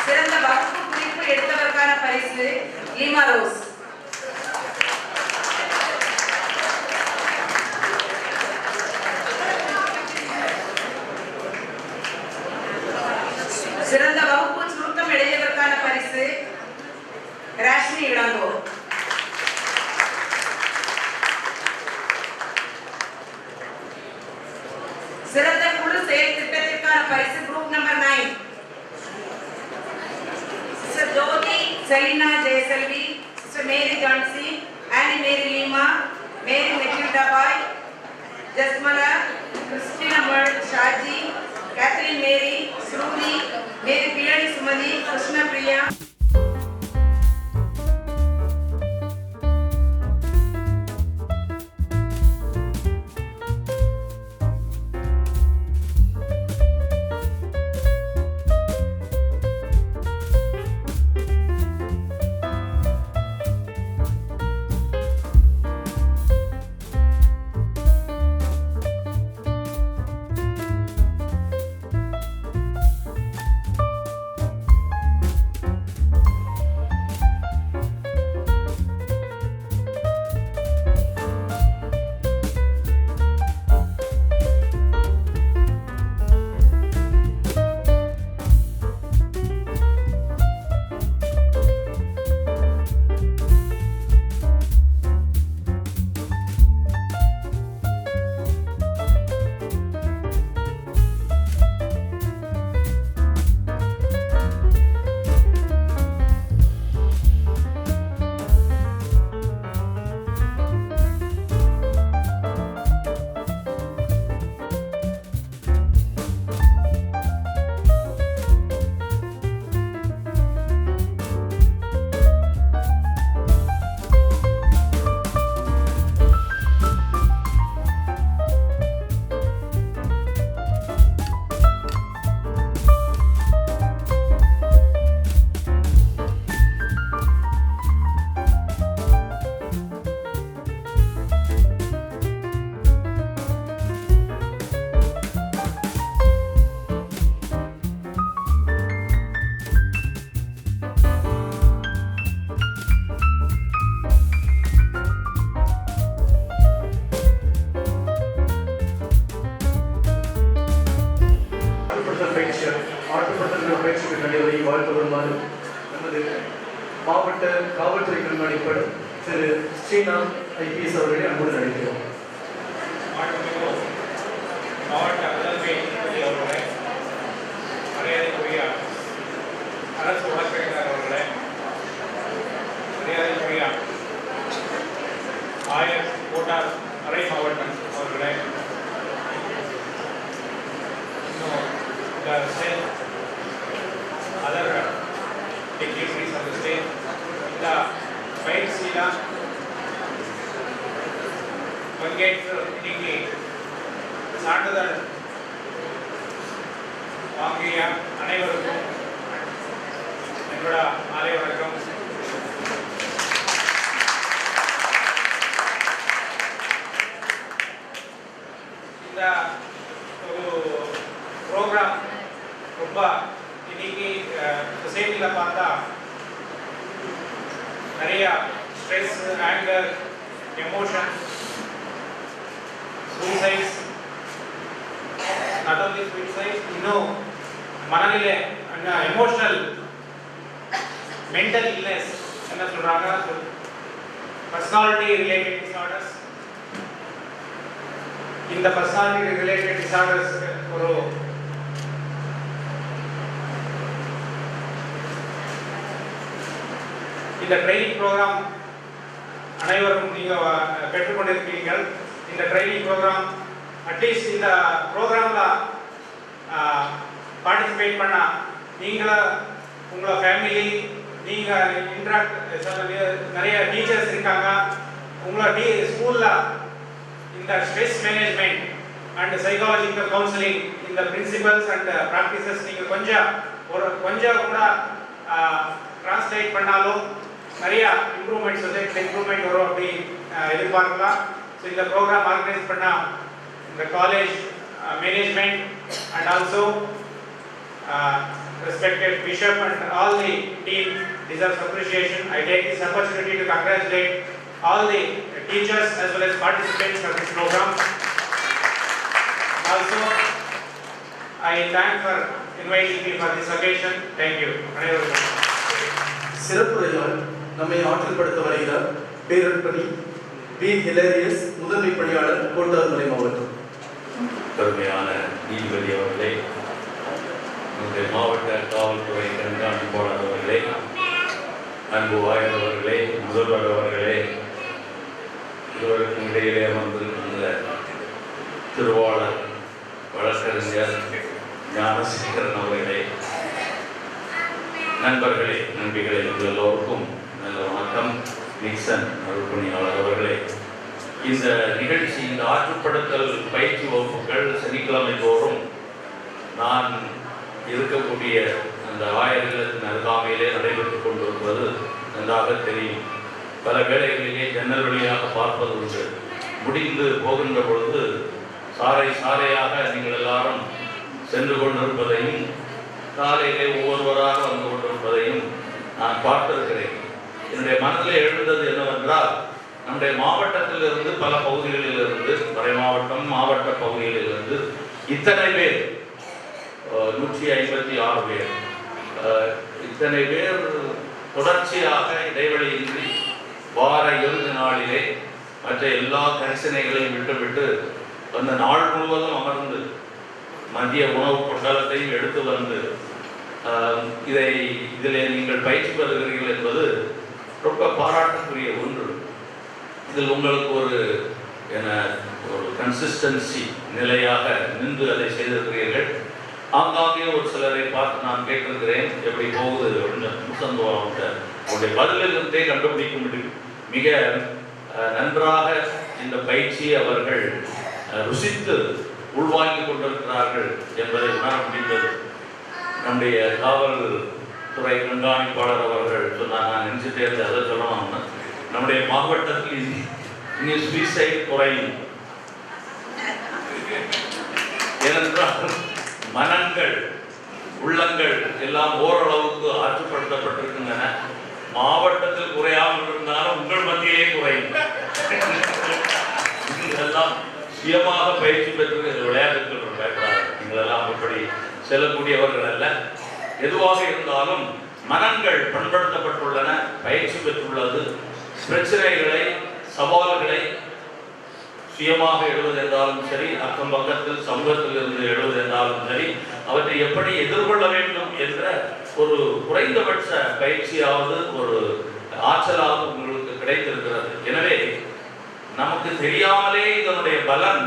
சிறந்த வகுப்பு குறிப்பு எடுத்தவருக்கான பரிசு லீமா ரோஸ். சிறந்த வகுப்பு சுருக்கம் எழுதியதற்கான பரிசு ராஷ்மி இளங்கோ. சிறந்த குழு செயல் திட்டத்திற்கான பரிசு குரூப் நம்பர் 9 சிஸ்டர் ஜோதி செலினா ஜெயசெல்வி, சிஸ்டர் மேரி ஜான்சி, ஆனி மேரி லீமா, மேரி மெட்டில்டா பாய், ஜஸ்மலா, கிறிஸ்டினா மர்ட் ஷாஜி, கேத்ரின் மேரி, ஸ்ரூதி, மேரி பியலி சுமதி, கிருஷ்ண பிரியா. திரு ஸ்ரீராம் ஐபிஎஸ் அவர்களை அன்புடன் அழைக்கிறோம். மாவட்ட முதன்மை நீதிபதி அவர்களே, மரியாதைக்குரிய அரசு வழக்கறிஞர் அவர்களே, மரியாதைக்குரிய ஆயர் கோட்டார் மறை மாவட்டம் அவர்களே, the state, other dignitaries of the state, the பயிற்சியில பங்கேற்று இன்னைக்கு சான்றிதழ் வாங்கிய அனைவருக்கும் என்னோட மாலை வணக்கம். இந்த ஒரு ப்ரோக்ராம் ரொம்ப இன்னைக்கு சொசைட்டியில் பார்த்தா நிறைய stress, anger, emotion, suicides, not only suicide, இன்னும் மனநிலை, எமோஷனல், மென்டல் இல்னஸ் என்ன சொல்றாங்க, பர்சனாலிட்டி ரிலேட்டட் டிசார்டர்ஸ். இந்த பர்சனாலிட்டி ரிலேட்டட் டிசார்டர்ஸ் ஒரு இந்த ட்ரைனிங் ப்ரோக்ராம் அனைவரும் நீங்கள் பெற்றுக்கொண்டிருக்கிறீர்கள். இந்த ட்ரைனிங் ப்ரோக்ராம் அட்லீஸ்ட் இந்த ப்ரோக்ராமில் பார்ட்டிசிபேட் பண்ண நீங்கள உங்களோட ஃபேமிலி, நீங்கள் நிறைய டீச்சர்ஸ் இருக்காங்க, உங்களோட ஸ்கூலில் இந்த stress management and psychological counselling, இந்த பிரின்சிபல்ஸ் அண்ட் ப்ராக்டிசஸ் நீங்கள் கொஞ்சம் கூட டிரான்ஸ்லேட் பண்ணாலும் நிறைய இம்ப்ரூவ்மெண்ட்ஸ் இம்ப்ரூவ்மெண்ட் வரும் அப்படி எதிர்பார்க்கலாம். ஸோ இந்த ப்ரோக்ராம் ஆர்கனைஸ் பண்ண இந்த college management and also respected bishop and all the team deserves appreciation. I take this opportunity to congratulate all the teachers as well as participants of this program. Also, I thank for inviting me for this occasion. Thank you. சிறப்புரையால் நம்மை ஆற்றல்படுத்த வருகிறார் பேரன்பணி பி. ஹிலேரியஸ், முதன்மை பணியாளர், கோட்டார் மறை மாவட்டம். பெருமையான நீதிபதி அவர்களே, நம்முடைய மாவட்ட காவல்துறை கண்காணிப்பாளர் அவர்களே, அன்பு வாய்ந்தவர்களே, முதல்வர் அவர்களே, இருவருக்கும் இடையிலே அமர்ந்திருக்கின்ற திருவாளர் வழக்கறிஞர் ஞானசேகரன் அவர்களே, நண்பர்களே, நண்பிகளே, எல்லோருக்கும் நல்ல வணக்கம். நிக்சன் அருள்பணியாளர் அவர்களே, இந்த நிகழ்ச்சி, இந்த ஆற்றுப்படுத்தல் பயிற்சி வகுப்புகள் சனிக்கிழமை தோறும் நான் இருக்கக்கூடிய அந்த ஆயர் இல்லத்தின் அருகாமையிலே நடைபெற்றுக் கொண்டிருப்பது நன்றாக தெரியும். பல வேளைகளிலே ஜன்னல் வழியாக பார்ப்பது உண்டு. முடிந்து போகின்ற பொழுது சாறை சாறையாக நீங்கள் எல்லாரும் சென்று கொண்டிருப்பதையும் காலையிலே ஒவ்வொருவராக வந்து கொண்டிருப்பதையும் நான் பார்த்திருக்கிறேன். என்னுடைய மனதிலே எழுந்தது என்னவென்றால், நம்முடைய மாவட்டத்திலிருந்து பல பகுதிகளிலிருந்து, மறை மாவட்டம், மாவட்ட பகுதிகளிலிருந்து இத்தனை பேர், 156 பேர், இத்தனை பேர் தொடர்ச்சியாக இடைவெளியின்றி வார இறுதி நாளிலே மற்ற எல்லா கரிசனைகளையும் விட்டுவிட்டு அந்த நாள் முழுவதும் அமர்ந்து மதிய உணவு பொட்டலத்தையும் எடுத்து வந்து இதில் நீங்கள் பயிற்சி பெறுகிறீர்கள் என்பது ரொம்ப பாராட்டக்கூடிய ஒன்று. இதில் உங்களுக்கு ஒரு கன்சிஸ்டன்சி நிலையாக நின்று அதை செய்திருக்கிறீர்கள். ஆங்காங்கே ஒரு சிலரை பார்த்து நான் கேட்டிருக்கிறேன், எப்படி போகுது அப்படின்னு. சந்தோஷம் உங்களுடைய பதிலிருந்தே கண்டுபிடிக்க முடியும். மிக நன்றாக இந்த பயிற்சியை அவர்கள் ருசித்து உள்வாங்கி கொண்டிருக்கிறார்கள் என்பதை உணர முடிந்தது. நம்முடைய காவல்துறை கண்காணிப்பாளர் அவர்கள் சொன்னார், நான் நினைச்சுட்டே இருந்தேன் அதை சொல்லணும்னு. நம்முடைய மாவட்டத்தில் இனி சூசைட் குறையும். ஏனென்றால் மனங்கள், உள்ளங்கள் எல்லாம் ஓரளவுக்கு ஆற்றுப்படுத்தப்பட்டிருக்கின்றன. மாவட்டத்தில் குறையாமல் இருந்தாலும் உங்கள் மத்தியிலே குறையும். நீங்களெல்லாம் சுயமாக பயிற்சி பெற்று விளையாட்டுகள் பயப்படாது. நீங்களெல்லாம் அப்படி செல்லக்கூடியவர்கள் அல்ல. எதுவாக இருந்தாலும் மனங்கள் பண்படுத்தப்பட்டுள்ளன, பயிற்சி பெற்றுள்ளது. பிரச்சனைகளை, சவால்களை சுயமாக எழுவதென்றாலும் சரி, அக்கம் பக்கத்தில் சமூகத்தில் இருந்து எழுவதென்றாலும் சரி, அவற்றை எப்படி எதிர்கொள்ள வேண்டும் என்ற ஒரு குறைந்தபட்ச பயிற்சியாவது, ஒரு ஆற்றலாவது உங்களுக்கு கிடைத்திருக்கிறது. எனவே நமக்கு தெரியாமலே இதனுடைய பலன்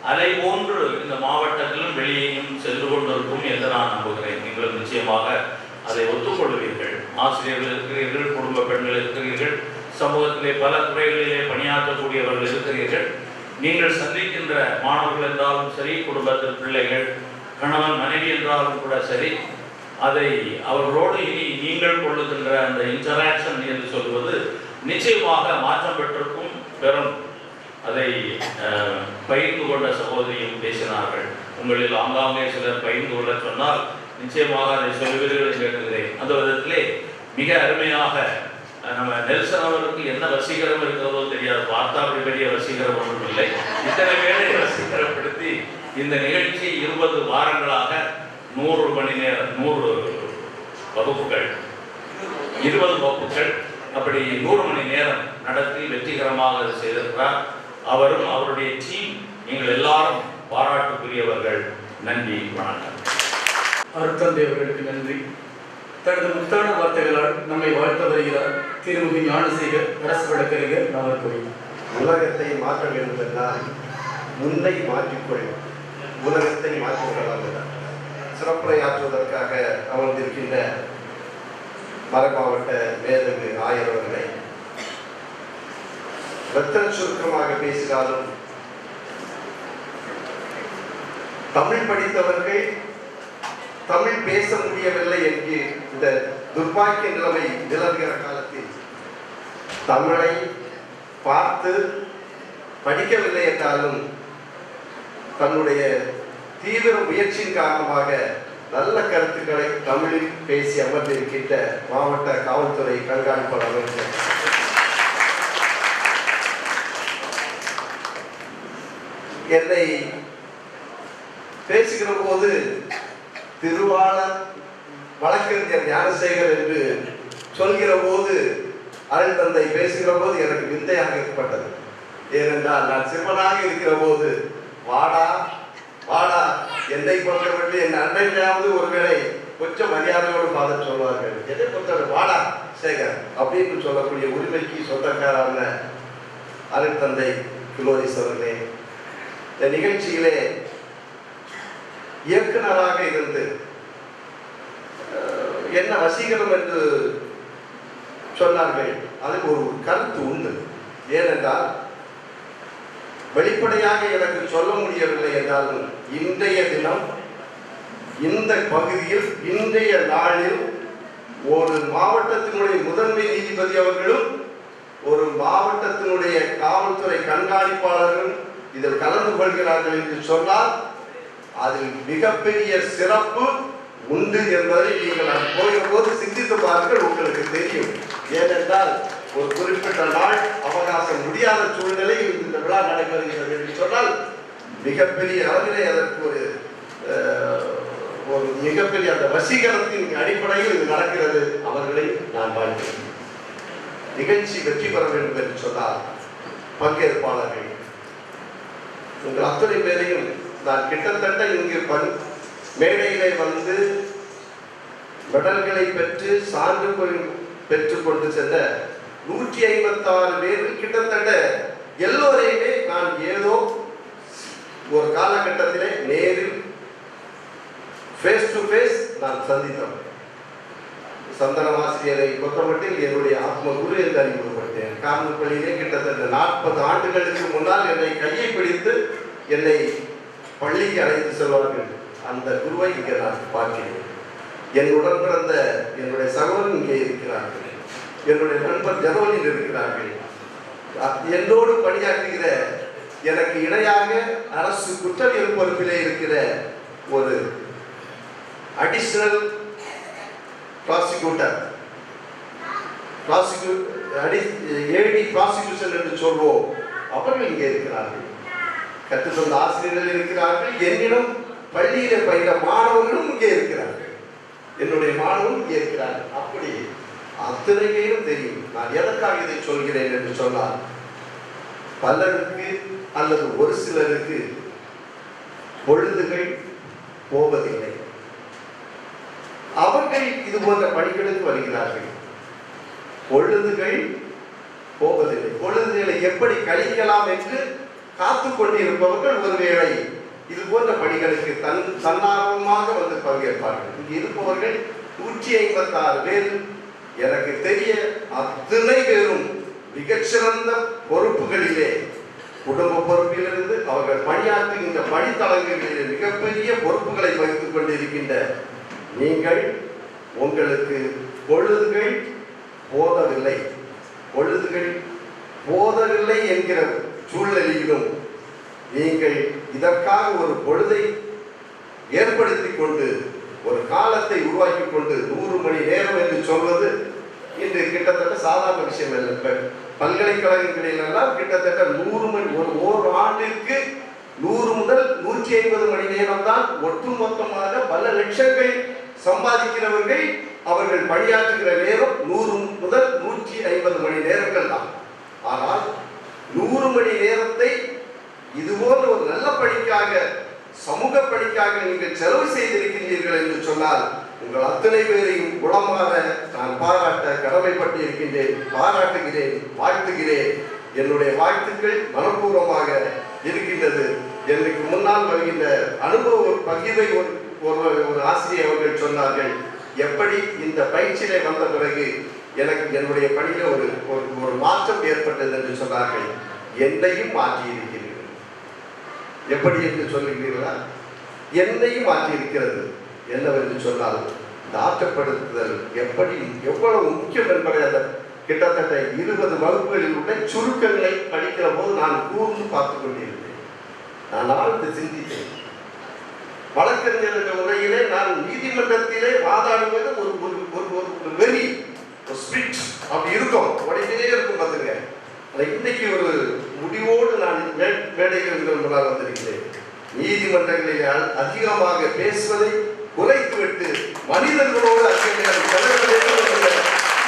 அலை போன்று இந்த மாவட்டத்திலும் வெளியேயும் சென்று கொண்டிருக்கும் என்று நான் நம்புகிறேன். நீங்கள் நிச்சயமாக அதை ஒத்துக்கொள்வீர்கள். ஆசிரியர்கள் இருக்கிறீர்கள், குடும்ப பெண்கள் இருக்கிறீர்கள், சமூகத்திலே பல துறைகளிலே பணியாற்றக்கூடியவர்கள் இருக்கிறீர்கள். நீங்கள் சந்திக்கின்ற மாணவர்கள் என்றாலும் சரி, குடும்பத்தில் பிள்ளைகள், கணவன் மனைவி என்றாலும் கூட சரி, அதை அவர்களோடு இனி நீங்கள் கொள்ளுகின்ற அந்த இன்டராக்ஷன் என்று சொல்வது நிச்சயமாக மாற்றம் பெற்றிருக்கும், பெறும். அதை பகிர்ந்து கொண்ட சகோதரியும் பேசினார்கள். உங்களில் ஆங்காங்கே சிலர் பகிர்ந்து கொள்ள சொன்னால் நிச்சயமாக அதை சொல்லுவீர்கள் என்று எண்ணுகிறேன். அந்த விதத்திலே மிக அருமையாக நம்ம நெல்சன் அவருக்கு என்ன வசீகரம் இருக்கிறதோ தெரியாது, பார்த்தா அப்படி பெரிய வசீகரம் ஒன்றும் இல்லை. இத்தனை பேரை வசீகரப்படுத்தி இந்த நிகழ்ச்சி 20 வாரங்களாக 100 மணி நேரம், 100 வகுப்புகள், 20 வகுப்புகள், அப்படி 100 மணி நேரம் நடத்தி வெற்றிகரமாக அதை செய்திருக்கிறார். அவரும் அவருடைய டீம், நீங்கள் எல்லாரும் பாராட்டுக்குரியவர்கள். நன்றி, வணக்கம். அருட்தந்தை அவர்களுக்கு நன்றி. தனது முத்தான வார்த்தைகளால் நம்மை வாழ்த்த வருகிறார் திருமுகி ஞானசேகர், அரசு வழக்கறிஞர், நாகர்கோவில். உலகத்தை மாற்ற வேண்டும் என்றால் முன்னை மாற்றிக்கொள், உலகத்தை மாற்றிக்கொள்ளலாம் என்றார். சிறப்புரையாற்றுவதற்காக அமர்ந்திருக்கின்ற மறைமாவட்ட மேதகு ஆயர் அவர்களை ரத்தன சுருக்கமாக பேசினாலும் தமிழ் படித்தவர்கள் தமிழ் பேச முடியவில்லை என்று இந்த துர்பாக்கிய நிலைமை நிலவுகிற காலத்தில் தமிழை பார்த்து படிக்கவில்லை என்றாலும் தன்னுடைய தீவிர முயற்சியின் காரணமாக நல்ல கருத்துக்களை தமிழில் பேசி அமர்ந்திருக்கின்ற மாவட்ட காவல்துறை கண்காணிப்பாளர் அவர்கள், என்னை பேசுகிற போது திருவாளர் வழக்கறிஞர் ஞானசேகர் என்று சொல்கிற போது, அருள் தந்தை பேசுகிற போது எனக்கு விந்தையாக ஏற்பட்டது. ஏனென்றால் நான் சிறுவனாக இருக்கிற போது வாடா வாடா, என்னை பொறுத்தவர்கள் என் அன்றையாவது ஒருவேளை கொஞ்சம் மரியாதையோடு ஃபாதர் சொல்வார்கள், என்னை பொறுத்தவரை வாடா சேகர் அப்படின்னு சொல்லக்கூடிய உரிமைக்கு சொந்தக்காரான அருள் தந்தை குளோரிஸ் அவர்களே, இந்த நிகழ்ச்சியிலே இயக்குனராக இருந்து என்ன வசீகரம் என்று சொன்னார்கள். அதுக்கு ஒரு கருத்து உண்டு. ஏனென்றால் வெளிப்படையாக எனக்கு சொல்ல முடியவில்லை என்றாலும் இன்றைய தினம் இந்த பகுதியில் இன்றைய நாளில் ஒரு மாவட்டத்தினுடைய முதன்மை நீதிபதி அவர்களும் ஒரு மாவட்டத்தினுடைய காவல்துறை கண்காணிப்பாளர்களும் இதில் கலந்து கொள்கிறார்கள் என்று சொன்னால் அதில் மிகப்பெரிய சிறப்பு உண்டு என்பதை நீங்கள் நான் போகிற போது சிந்தித்து பாருங்கள், உங்களுக்கு தெரியும். ஏனென்றால் ஒரு குறிப்பிட்ட நாள் அவகாசம் முடியாத சூழ்நிலையில் இந்த விழா நடைபெறுகிறது என்று சொன்னால் மிகப்பெரிய அளவிலே அதற்கு ஒரு மிகப்பெரிய அந்த வசீகரத்தின் அடிப்படையில் இது நடக்கிறது. அவர்களை நான் வாழ்கிறேன். நிகழ்ச்சி வெற்றி பெற வேண்டும் என்று சொன்னால் பங்கேற்பாளர்கள் உங்கள் அத்தனை பேரையும் நான் கிட்டத்தட்ட இங்கு மேடையிலே வந்து மெடல்களை பெற்று சான்று பெற்றுக் கொண்டு சென்ற 156 பேரில் கிட்டத்தட்ட எல்லோரையுமே நான் ஏதோ ஒரு காலகட்டத்திலே நேரில் ஃபேஸ் டு ஃபேஸ் நான் சந்தித்தேன். சந்தனம் ஆசிரியரை பொறுத்தமட்டில் என்னுடைய ஆத்ம குரு என்று அறிமுகப்பட்டேன். கார்மல் பள்ளியிலே கிட்டத்தட்ட 40 ஆண்டுகளுக்கு முன்னால் என்னை கையை பிடித்து என்னை பள்ளிக்கு அழைத்து செல்வார்கள். அந்த குருவை இங்கே நான் பார்க்கிறேன். என்னுடன் பிறந்த என்னுடைய சகோதரன் இங்கே இருக்கிறார்கள். என்னுடைய நண்பர் ஜெரோலில் இருக்கிறார்கள். என்னோடு பணியாற்றுகிற எனக்கு இணையாக அரசு குற்றவியல் பொறுப்பிலே இருக்கிற ஒரு அடிஷனல் ப்ராசிக்யூட்டர், ஏடி ப்ராசிக்யூஷன் என்று சொல்வோம், அவர்கள் இங்கே இருக்கிறார்கள். கற்றுத்தந்த ஆசிரியர்கள் இருக்கிறார்கள். என்னிடம் பள்ளியிலே பயின்ற மாணவர்களும் இங்கே இருக்கிறார்கள். என்னுடைய மாணவரும் இங்கே இருக்கிறார்கள். அப்படி அத்தனை பேரும் தெரியும். நான் எதற்காக இதை சொல்கிறேன் என்று சொன்னால், பலருக்கு அல்லது ஒரு சிலருக்கு பொழுதுகள் போவதில்லை. அவர்கள் இது போன்ற பணிகளுக்கு வருகிறார்கள். பொழுதுகள் போவதில்லை. பொழுதுகளை எப்படி கழிக்கலாம் என்று காத்து கொண்டிருப்பவர்கள் ஒருவேளை இது போன்ற பணிகளுக்கு தன்னார்வமாக வந்து பங்கேற்பார்கள். இங்கு இருப்பவர்கள் 156 பேர். எனக்கு தெரிய அத்தனை பேரும் மிகச்சிறந்த பொறுப்புகளிலே, குடும்ப பொறுப்பிலிருந்து அவர்கள் பணியாற்றுகின்ற பணித்தளங்களிலே மிகப்பெரிய பொறுப்புகளை வகித்துக் கொண்டிருக்கின்ற நீங்கள், உங்களுக்கு பொழுதுகள் போதவில்லை. பொழுதுகள் போதவில்லை என்கிற சூழ்நிலையிலும் நீங்கள் இதற்காக ஒரு பொழுதை ஏற்படுத்தி கொண்டு ஒரு காலத்தை உருவாக்கி கொண்டு 100 மணி நேரம் என்று சொல்வது இன்று கிட்டத்தட்ட சாதாரண விஷயம் இல்லை. பல்கலைக்கழகங்களிலெல்லாம் கிட்டத்தட்ட 100 மணி, ஒரு ஆண்டிற்கு 100 முதல் 150 மணி நேரம் தான் ஒட்டுமொத்தமாக பல லட்சங்கள் சம்பாதிக்கிறவர்கள் அவர்கள் பணியாற்றுகிற நேரம் 100 முதல் 150 மணி நேரங்கள் தான். ஆனால் 100 மணி நேரத்தை இதுபோன்ற ஒரு நல்ல பணிக்காக, சமூக பணிக்காக நீங்கள் செலவு செய்திருக்கின்றீர்கள் என்று சொன்னால் உங்கள் அத்தனை பேரையும் குணமாக நான் பாராட்ட கடமைப்பட்டு இருக்கின்றேன். பாராட்டுகிறேன், வாழ்த்துகிறேன். என்னுடைய வாழ்த்துக்கள் மனப்பூர்வமாக இருக்கின்றது. எனக்கு முன்னால் வருகின்ற அனுபவ பகிர்வை ஒரு ஆசிரியர் அவர்கள் சொன்னார்கள், எப்படி இந்த பயிற்சியிலே வந்த பிறகு எனக்கு என்னுடைய பணியில் ஒரு மாற்றம் ஏற்பட்டது என்று சொன்னார்கள். என்னையும் மாற்றி இருக்கிறீர்கள். எப்படி என்று சொல்லுகிறீர்களா? என்னையும் மாற்றி இருக்கிறது. என்னவென்று சொன்னால், இந்த ஆற்றப்படுத்துதல் எவ்வளவு முக்கியம் என்பதை அந்த கிட்டத்தட்ட 20 வகுப்புகளில் உள்ள சுருக்கங்களை படிக்கிற போது நான் கூர்ந்து பார்த்து கொண்டிருந்தேன். நான் ஆழ்ந்து சிந்தித்தேன். வழக்கறிஞர் என்ற முறையிலே நான் நீதிமன்றத்திலே வாதாடுவது ஒரு வெறி, ஒரு ஸ்பிரிட் அப்படி இருக்கும், உடனே இருக்கும். பார்த்துங்க, இன்னைக்கு ஒரு முடிவோடு நான் மேடைகள் முன்னால் வந்திருக்கிறேன். நீதிமன்றங்களில் அதிகமாக பேசுவதை குறைத்துவிட்டு மனிதர்களோடு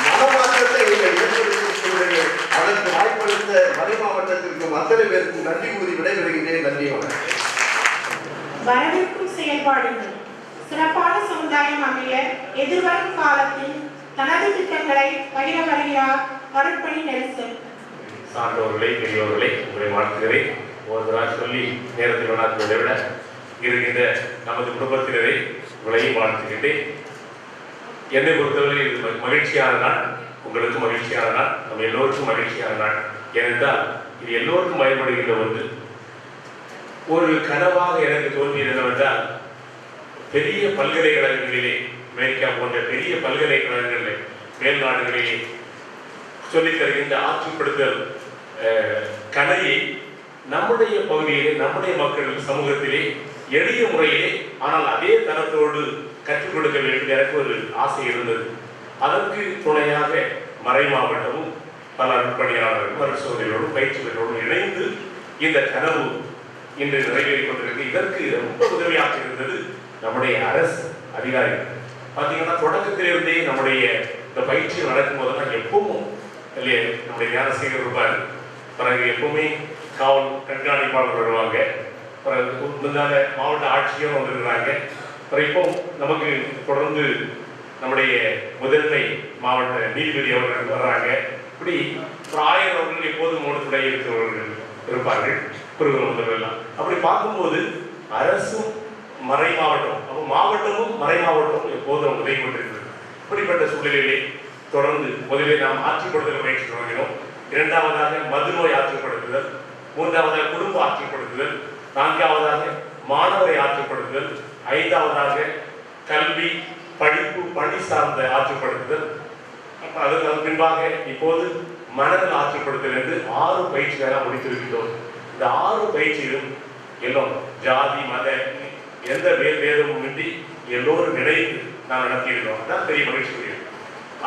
மனமாற்றத்தை ஏற்படுத்திக் அதற்கு வாய்ப்பளித்த மறை மாவட்டத்திற்கும் அத்தனை பேருக்கும் நன்றி கூறி விடைபெறுகின்றேன். நன்றி, வணக்கம். வரவிருக்கும் செயல்பாடுகள் சிறப்பான சமுதாயம் அமைய எதிர்வரும் காலத்தில் தனது திட்டங்களை பகிர வருகிறார் அருட்பணி நெல்சன். சான்றோர்களே, பெரியோர்களே, உங்களை வாழ்த்துகிறேன். ஒருவராக சொல்லி நேரத்தில் வளர்த்துவதை விட இருக்கின்ற நமது குடும்பத்தினரை உங்களையும் வாழ்த்துகின்றேன். என்னை பொறுத்தவரை இது மகிழ்ச்சியான நாள், உங்களுக்கு மகிழ்ச்சியான நாள், நம்ம எல்லோருக்கும் மகிழ்ச்சியான நாள். ஏனென்றால் இது எல்லோருக்கும் பயன்படுகின்ற ஒன்று. ஒரு கனவாக எனக்கு தோன்றியது என்னவென்றால், பெரிய பல்கலைக்கழகங்களிலே, அமெரிக்கா போன்ற பெரிய பல்கலைக்கழகங்களிலே, மேல் நாடுகளிலே சொல்லித் தருகின்ற ஆற்றுப்படுத்தல் கலையை நம்முடைய பகுதியிலே, நம்முடைய மக்கள் சமூகத்திலே எளிய முறையிலே, ஆனால் அதே தரத்தோடு கற்றுக் கொடுக்க வேண்டும் எனக்கு ஒரு ஆசை இருந்தது. அதற்கு துணையாக மறை மாவட்டமும் பல அருட்பணியாளர்களும் அரசோதரியோடும் பயிற்சி பெற்றோடும் இணைந்து இந்த கனவு இன்று நிறைவேறிக் கொண்டிருக்கு. இதற்கு ரொம்ப உதவியாக இருந்தது நம்முடைய அரசு அதிகாரிகள். பார்த்தீங்கன்னா தொடக்கத்திலிருந்தே நம்முடைய இந்த பயிற்சி நடக்கும் போதெல்லாம் எப்பவும் இல்லையே, நம்முடைய ஞானசேகர் இருப்பார், பிறகு எப்பவுமே காவல் கண்காணிப்பாளர் வருவாங்க, பிறகு முன்னால மாவட்ட ஆட்சியர் வந்திருக்கிறாங்க, பிறகு இப்போ நமக்கு தொடர்ந்து நம்முடைய முதன்மை மாவட்ட நீதிபதி அவர்கள் வர்றாங்க. இப்படி ஆயர் அவர்கள் எப்போதும் மூலத்துடைய இருக்கிறவர்கள் இருப்பார்கள், குருகுல முதல்வெல்லாம். அப்படி பார்க்கும்போது அரசும் மறை மாவட்டம், அப்போ மாவட்டமும் மறை மாவட்டமும் எப்போதும் உதவி கொண்டிருக்கிறது. இப்படிப்பட்ட சூழ்நிலையிலே தொடர்ந்து முதலில் நாம் ஆட்சிப்படுத்தல் பயிற்சி தொடங்கினோம். இரண்டாவதாக மதுநோய் ஆற்றுப்படுத்துதல், மூன்றாவதாக குடும்ப ஆற்றுப்படுத்துதல், நான்காவதாக மாணவரை ஆற்றுப்படுத்துதல், ஐந்தாவதாக கல்வி படிப்பு பணி சார்ந்த ஆற்றுப்படுத்துதல், அதற்கு பின்பாக இப்போது மனநல ஆற்றுப்படுத்தல் என்று 6 பயிற்சிகளாக முடித்திருக்கிறோம். இந்த 6 பயிற்சியிலும் எல்லாம் ஜாதி மத எந்த வேதமும் இன்றி எல்லோரும் இணைந்து நாம் நடத்தியிருக்கிறோம். அதான் பெரிய மகிழ்ச்சி.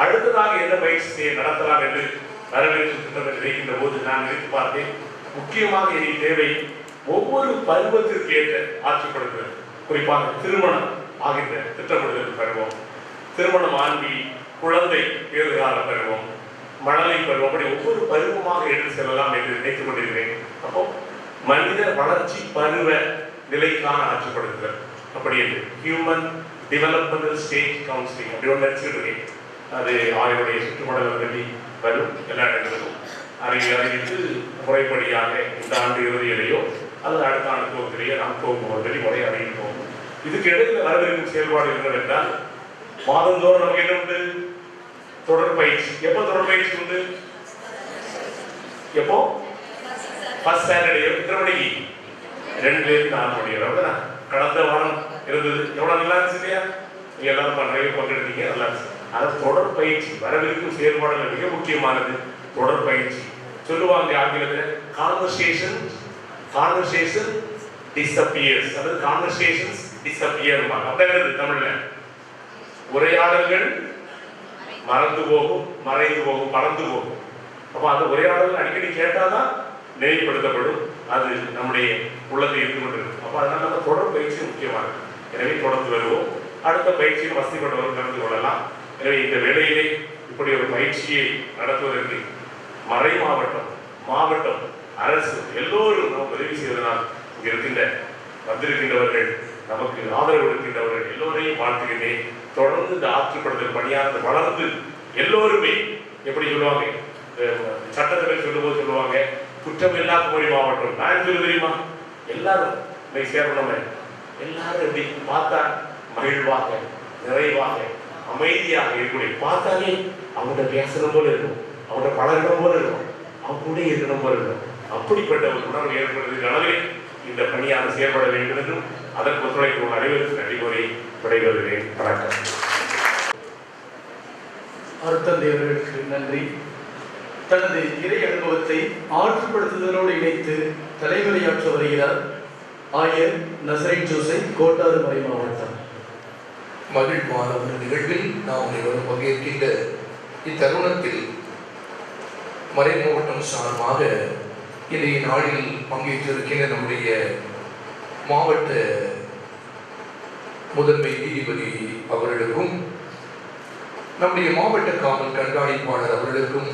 அடுத்ததாக என்ன பயிற்சி நடத்தலாம் என்று வரவேற்று திட்டம் நினைக்கின்ற போது நான் நினைத்து பார்த்தேன், முக்கியமாக இனி தேவை ஒவ்வொரு பருவத்திற்கு ஏற்ற ஆட்சிப்படுத்துதல், குறிப்பாக திருமணம் ஆகின்ற திட்டமிடுதல் பருவம், திருமணம் ஆண்டி குழந்தை பேறுகால பருவம், மழலை பருவம், அப்படி ஒவ்வொரு பருவமாக எடுத்து செல்லலாம் என்று நினைத்துக் கொண்டிருக்கிறேன். அப்போ மனித வளர்ச்சி பருவ நிலைக்கான ஆட்சிப்படுத்துதல் அப்படி என்று ஹியூமன் டெவலப்மெண்டல் ஸ்டேஜ் கவுன்சிலிங் அப்படி ஒன்று நினைச்சுட்டு இருக்கேன். அது ஆயுடைய சுற்றுமண்டலம் பற்றி வரும் எல்லா இடங்களிலும் அறிவித்து முறைப்படியாக இந்த ஆண்டு இறுதியிலேயோ அல்லது அடுத்த ஆண்டு துவக்கிலேயோ நாம் துவக்குவதை முறை அறிவிப்போம். இதுக்கு இடையில் வரவிருக்கும் செயல்பாடு என்னவென்றால் மாதந்தோறும் நமக்கு என்ன உண்டு? தொடர் பயிற்சி. எப்போ தொடர் பயிற்சி உண்டு? எப்போ? First Saturday. எத்தனை மணிக்கு? 2 to 4 மணி வரை. கடந்த வாரம் இருந்தது. எவ்வளோ நல்லா இருந்துச்சு இல்லையா? நீங்கள் எல்லாரும் பங்கெடுத்தீங்க, நல்லா இருந்துச்சு. அது தொடர் பயிற்சி. வரவிருக்கும் செயல்பாடுகள் மிக முக்கியமானது தொடர் பயிற்சி. சொல்லுவாங்க ஆங்கிலத்தில் கான்வர்சேஷன் டிஸ்அப்பியர்ஸ், அதாவது கான்வர்சேஷன்ஸ் டிஸ்அப்பியர். அப்படிங்கிறது தமிழ்ல உரையாடல்கள் மறந்து போகும், மறைந்து போகும், பறந்து போகும். அப்போ அந்த உரையாடல்கள் அடிக்கடி கேட்டாதான் நினைவுபடுத்தப்படும், அது நம்முடைய உள்ளத்தை இருந்து கொண்டிருக்கும். அப்போ அதனால நம்ம தொடர் பயிற்சி முக்கியமானது. எனவே தொடர்ந்து வருவோம். அடுத்த பயிற்சியில் வசதிப்பட்டவர்கள் கலந்து கொள்ளலாம். எனவே இந்த வேளையிலே இப்படி ஒரு பயிற்சியை நடத்துவதற்கு மறை மாவட்டம், மாவட்டம், அரசு எல்லோரும் நமக்கு உதவி செய்வதனால் இங்கே வந்திருக்கின்றவர்கள், நமக்கு ஆதரவு இருக்கின்றவர்கள் எல்லோரையும் வாழ்த்துகின்றேன். தொடர்ந்து இந்த ஆற்றுப்படுத்தல் பணியானது வளர்ந்து எல்லோருமே எப்படி சொல்லுவாங்க, சட்டத்தில் சொல்லும்போது சொல்லுவாங்க குற்றமில்லா குமரி மாவட்டம். நான் சொல்ல தெரியுமா? எல்லாரும் இன்னைக்கு சேர்க்கணுமே, எல்லாரும் எப்படி பார்த்தா மகிழ்வாக, நிறைவாக, அமைதியாக இருக்கக்கூடிய, பார்த்தாலே அவங்கள்ட்ட பேசணும் போல இருக்கும், அவங்கள்ட்ட பழகணும் போல இருக்கும், அவங்க கூட இருக்கணும் போல இருக்கும். அப்படிப்பட்ட ஒரு உணர்வு ஏற்படுவதற்கு அளவில் இந்த பணியாக செயல்பட வேண்டும் என்றும் அதற்கு ஒத்துழைக்கும் அனைவருக்கும் நன்றி கூறி விடைபெறுகிறேன். வணக்கம். அருட்தந்தையர்களுக்கு நன்றி. தனது இறை அனுபவத்தை ஆற்றுப்படுத்துதலோடு இணைத்து தலைமுறையாற்ற வருகிறார் ஆயர் நசரேன் ஜோசப், கோட்டாறு மறை மாவட்டம். மகிழ்வான ஒரு நிகழ்வில் நாம் அனைவரும் பங்கேற்கின்ற இத்தருணத்தில் மறை மாவட்டம் சார்பாக இன்றைய நாளில் பங்கேற்றிருக்கின்ற நம்முடைய மாவட்ட முதன்மை நீதிபதி அவர்களுக்கும் நம்முடைய மாவட்ட காவல் கண்காணிப்பாளர் அவர்களுக்கும்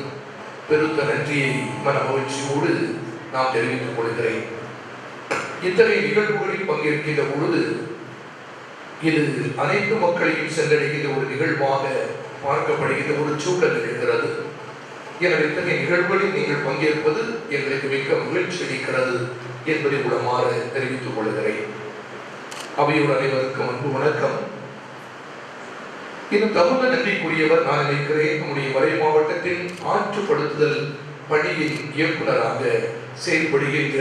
பெருத்த நன்றியை மன மகிழ்ச்சியோடு நாம் தெரிவித்துக் கொள்கிறேன். இத்தகைய நிகழ்வுகளில் பங்கேற்கின்ற பொழுது இது அனைத்து மக்களையும் சென்றடைகின்ற ஒரு நிகழ்வாக பார்க்கப்படுகின்ற ஒரு சூழல் நிகழ்கிறது. எனவே இத்தகைய நிகழ்வுகளில் நீங்கள் பங்கேற்பது எங்களுக்கு மிக்க மகிழ்ச்சி அளிக்கிறது என்பதை உடமாறு தெரிவித்துக் கொள்கிறேன். அவையோர் அனைவருக்கும் அன்பு வணக்கம். இன்னும் தகுந்த நன்றிக்குரியவர் நான் நினைக்கிறேன் நம்முடைய மறை மாவட்டத்தின் ஆற்றுப்படுத்துதல் பணியின் இயக்குநராக செயல்படுகின்ற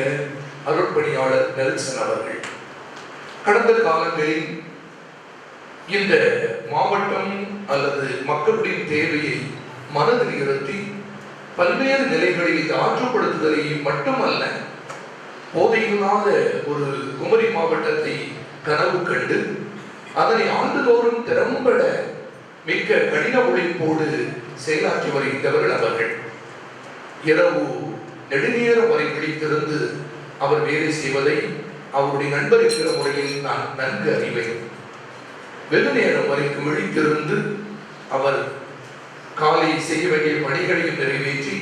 அருட்பணியாளர் நெல்சன் அவர்கள். கடந்த காலங்களில் இந்த மாவட்டம் அல்லது மக்களுடைய தேவையை மனதில் இருத்தி பல்வேறு நிலைகளில் இந்த ஆற்றுப்படுத்துதலை மட்டுமல்ல, போதையில்லாத ஒரு குமரி மாவட்டத்தை கனவு கண்டு அதனை ஆண்டுதோறும் திறம்பட மிக்க கடின உழைப்போடு செயலாற்றி வருகின்றவர்கள் அவர்கள். இரவு நெடுநேரம் வரை விழித்திருந்து அவர் வேலை செய்வதை அவருடைய நண்பர் என்கிற முறையில் நான் நன்கு அறிவேன். வெகு நேரம் வரைக்கும் விழித்திருந்து அவர் காலை செய்ய வேண்டிய பணிகளையும் நிறைவேற்றி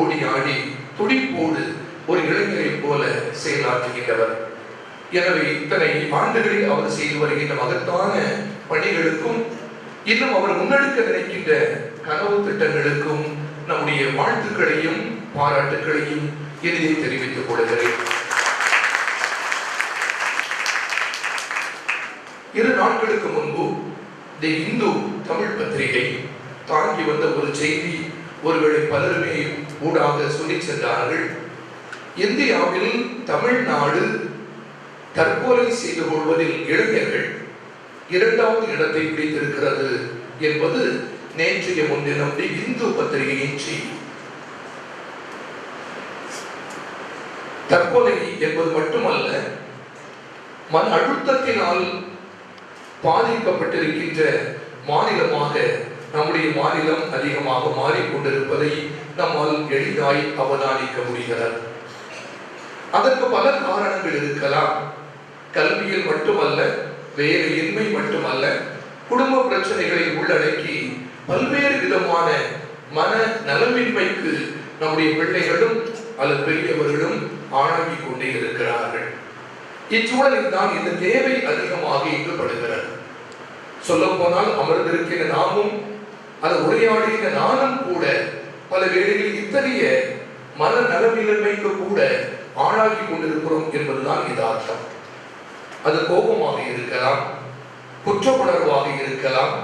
ஓடி ஆடி துடிப்போடு ஒரு இளைஞரை போல செயலாற்றுகின்றவர். எனவே இத்தனை ஆண்டுகளில் அவர் செய்து வருகின்ற மகத்தான பணிகளுக்கும் இன்னும் அவர் முன்னெடுக்க நினைக்கின்ற கனவு திட்டங்களுக்கும் நம்முடைய வாழ்த்துக்களையும் பாராட்டுகளையும் இறுதியை தெரிவித்துக் கொள்கிறேன். 2 நாட்களுக்கு முன்பு தி இந்து தமிழ் பத்திரிகை தாங்கி வந்த ஒரு செய்தி ஒருவேளை பலருமே ஊடாக சொல்லி சென்றார்கள். இந்தியாவில் தமிழ்நாடு தற்கொலை செய்து கொள்வதில் இளைஞர்கள் 2வது இடத்தை பிடித்திருக்கிறது என்பது நேற்றைய முன்தினம் இந்து பத்திரிகையின் செய்தி. தற்கொலை என்பது மட்டுமல்ல, மன அழுத்தத்தினால் பாதிக்கப்பட்டிருக்கின்ற மாநிலமாக நம்முடைய மாநிலம் அதிகமாக மாறிக்கொண்டிருப்பதை நம்மால் எளிதாய் அவதானிக்க முடிகிறது. அதற்கு பல காரணங்கள் இருக்கலாம். கல்வியில் மட்டுமல்ல, வேலையின்மை மட்டுமல்ல, குடும்ப பிரச்சனைகளை உள்ளடக்கி பல்வேறு விதமான மன நலமின்மைக்கு நம்முடைய பிள்ளைகளும் அல்லது பெரியவர்களும் ஆளாகி கொண்டே இருக்கிறார்கள். இச்சூழலில் தான் இந்த தேவை அதிகமாக இயக்கப்படுகிறது. சொல்ல போனால் அமர்ந்திருக்கிற நாமும் அது உரையாடுகிற நானும் கூட பல வேளைகளில் இத்தகைய மன நலமின்மைக்கு கூட ஆளாகி கொண்டிருக்கிறோம் என்பதுதான் யதார்த்தம். அது கோபமாக இருக்கலாம், குற்ற உணர்வாக இருக்கலாம்,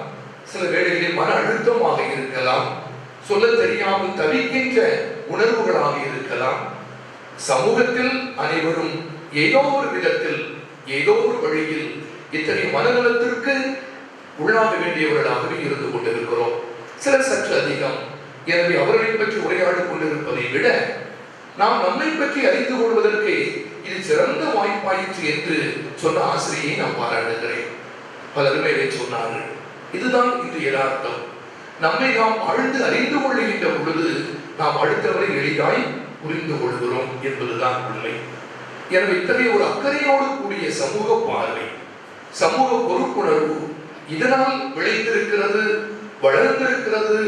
சில வேளைகளில் மன அழுத்தமாக இருக்கலாம், சொல்ல தெரியாமல் தவிக்கின்ற உணர்வுகளாக இருக்கலாம். சமூகத்தில் அனைவரும் ஏதோ ஒரு விதத்தில் ஏதோ ஒரு வழியில் இத்தகைய மனநலத்திற்கு உள்ளாக வேண்டியவர்களாகவே இருந்து கொண்டிருக்கிறோம். சிலர் சற்று அதிகம். எனவே அவர்களை பற்றி உரையாடிக் கொண்டிருப்பதை விட நாம் நம்மை பற்றி அறிந்து கொள்வதற்கு இது சிறந்த வாய்ப்பாயிற்று என்று சொன்ன ஆசிரியை நான் பாராட்டுகிறேன். பலருமே இதை சொன்னார்கள். இதுதான் இன்று யதார்த்தம். நம்மை நாம் ஆழ்ந்து அறிந்து கொள்ளுகின்ற பொழுது நாம் அடுத்தவரை எளிதாய் புரிந்து கொள்கிறோம் என்பதுதான் உண்மை. எனவே இத்தகைய ஒரு அக்கறையோடு கூடிய சமூக பார்வை, சமூக பொறுப்புணர்வு இதனால் விளைந்திருக்கிறது, வளர்ந்திருக்கிறது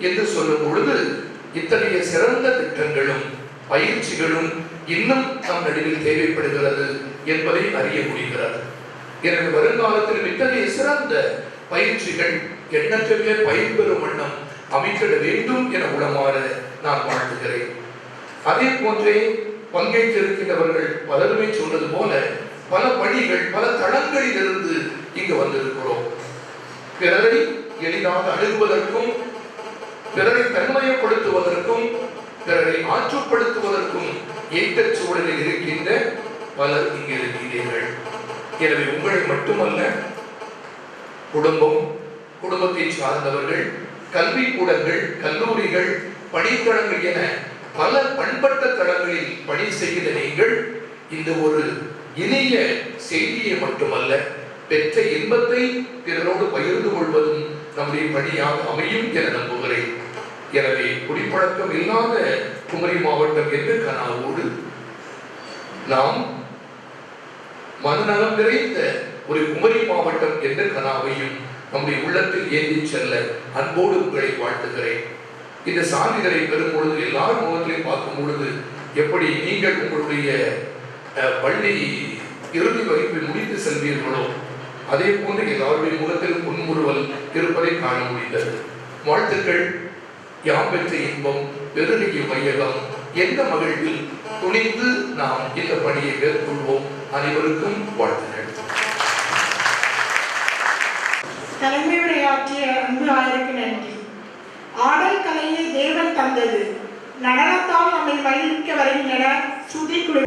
என்று சொல்லும் பொழுது இத்தகைய சிறந்த திட்டங்களும் பயிற்சிகளும் இன்னும் நம் நடுவில் தேவைப்படுகிறது என்பதை அறிய முடிகிறது. எனவே வருங்காலத்தில் இத்தகைய சிறந்த பயிற்சிகள் எண்ணற்ற பேர் பயன்பெறும் வண்ணம் அமைத்திட வேண்டும் என உளமாற நான் வாழ்த்துகிறேன். அதே போன்றே பங்கேற்றிருக்கின்றவர்கள் பலருமே சொன்னது போல பல பணிகள் பல தளங்களில் இருந்து இங்கு வந்திருக்கிறோம். பிறரை எளிதாக அணுகுவதற்கும், பிறரை தன்மயப்படுத்துவதற்கும், பிறரை ஆற்றுப்படுத்துவதற்கும் ஏற்ற சூழலில் இருக்கின்ற பலர் இங்கு இருக்கிறீர்கள். எனவே உங்களை மட்டுமல்ல, குடும்பம், குடும்பத்தை சார்ந்தவர்கள், கல்விக்கூடங்கள், கல்லூரிகள், பணித்தளங்கள் என பல பண்பட்ட தளங்களில் பணி செய்கிற நீங்கள் இந்த ஒரு இனிய செய்தியை மட்டுமல்ல, பெற்ற இன்பத்தை பிறரோடு பகிர்ந்து கொள்வதும் நம்முடைய பணியாக அமையும் என நம்புகிறேன். எனவே குடிப்பழக்கம் இல்லாத குமரி மாவட்டம் என்ற கனவோடு நாம் மனநலம் நிறைந்த ஒரு குமரி மாவட்டம் என்ற கனாவையும் நம்முடைய உள்ளத்தில் ஏந்தி செல்ல அன்போடு உங்களை வாழ்த்துகிறேன். இந்த சான்றிதழை பெறும் பொழுது எல்லார் முகத்திலையும் பார்க்கும் பொழுது எப்படி நீங்கள் உங்களுடைய பள்ளி இறுதி வகுப்பை முடித்து செல்வீர்களோ அதே போன்று எல்லாருடைய முகத்தில் புன்முறுவல் இருப்பதை காண முடிந்தது. வாழ்த்துக்கள். யாம் பெற்ற இன்பம் பெருநிகி மையகம் எந்த மகிழ்வில் துணிந்து நாம் இந்த பணியை மேற்கொள்வோம். அனைவருக்கும் வாழ்த்துக்கள். தலைமை உரையாற்றிய அன்பு ஆயருக்கு நன்றி. ஆடல் கலையை தேவன் தந்தது, நடனத்தால் நம்மை மகிழ்விக்க வருகின்றன சுதி குழு.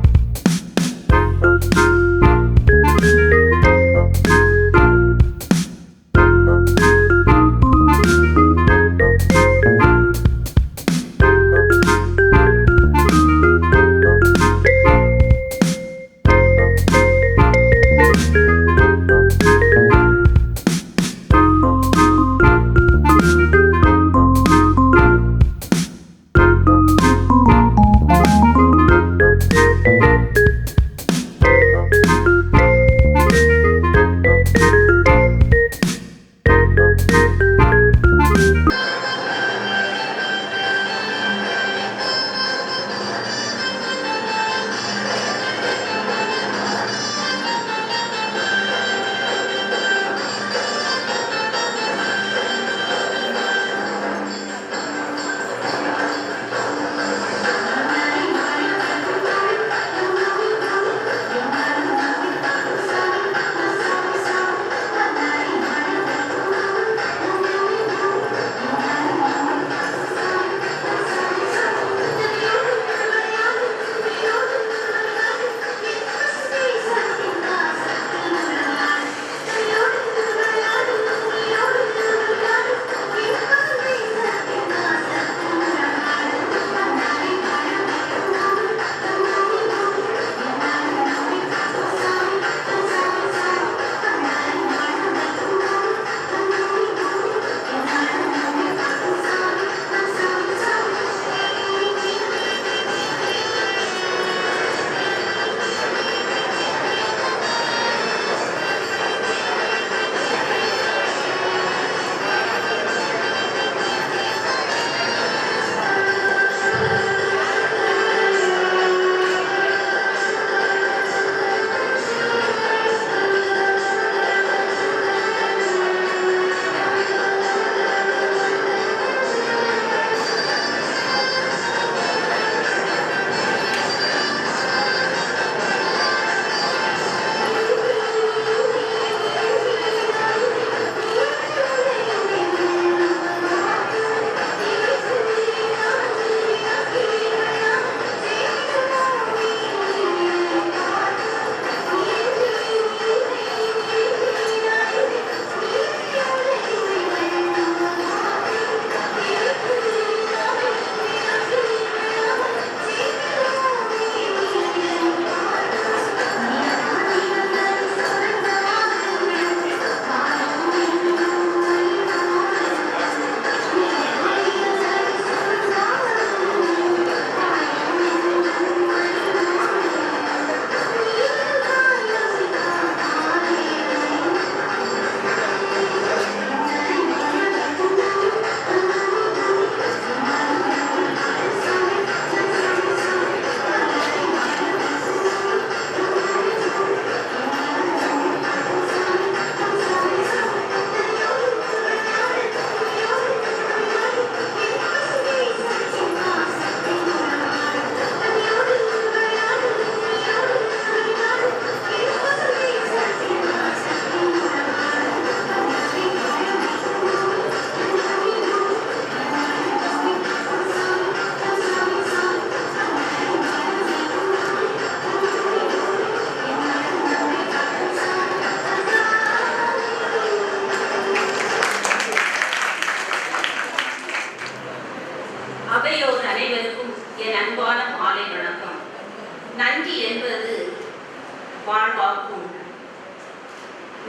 வாழ்வாக்கும்.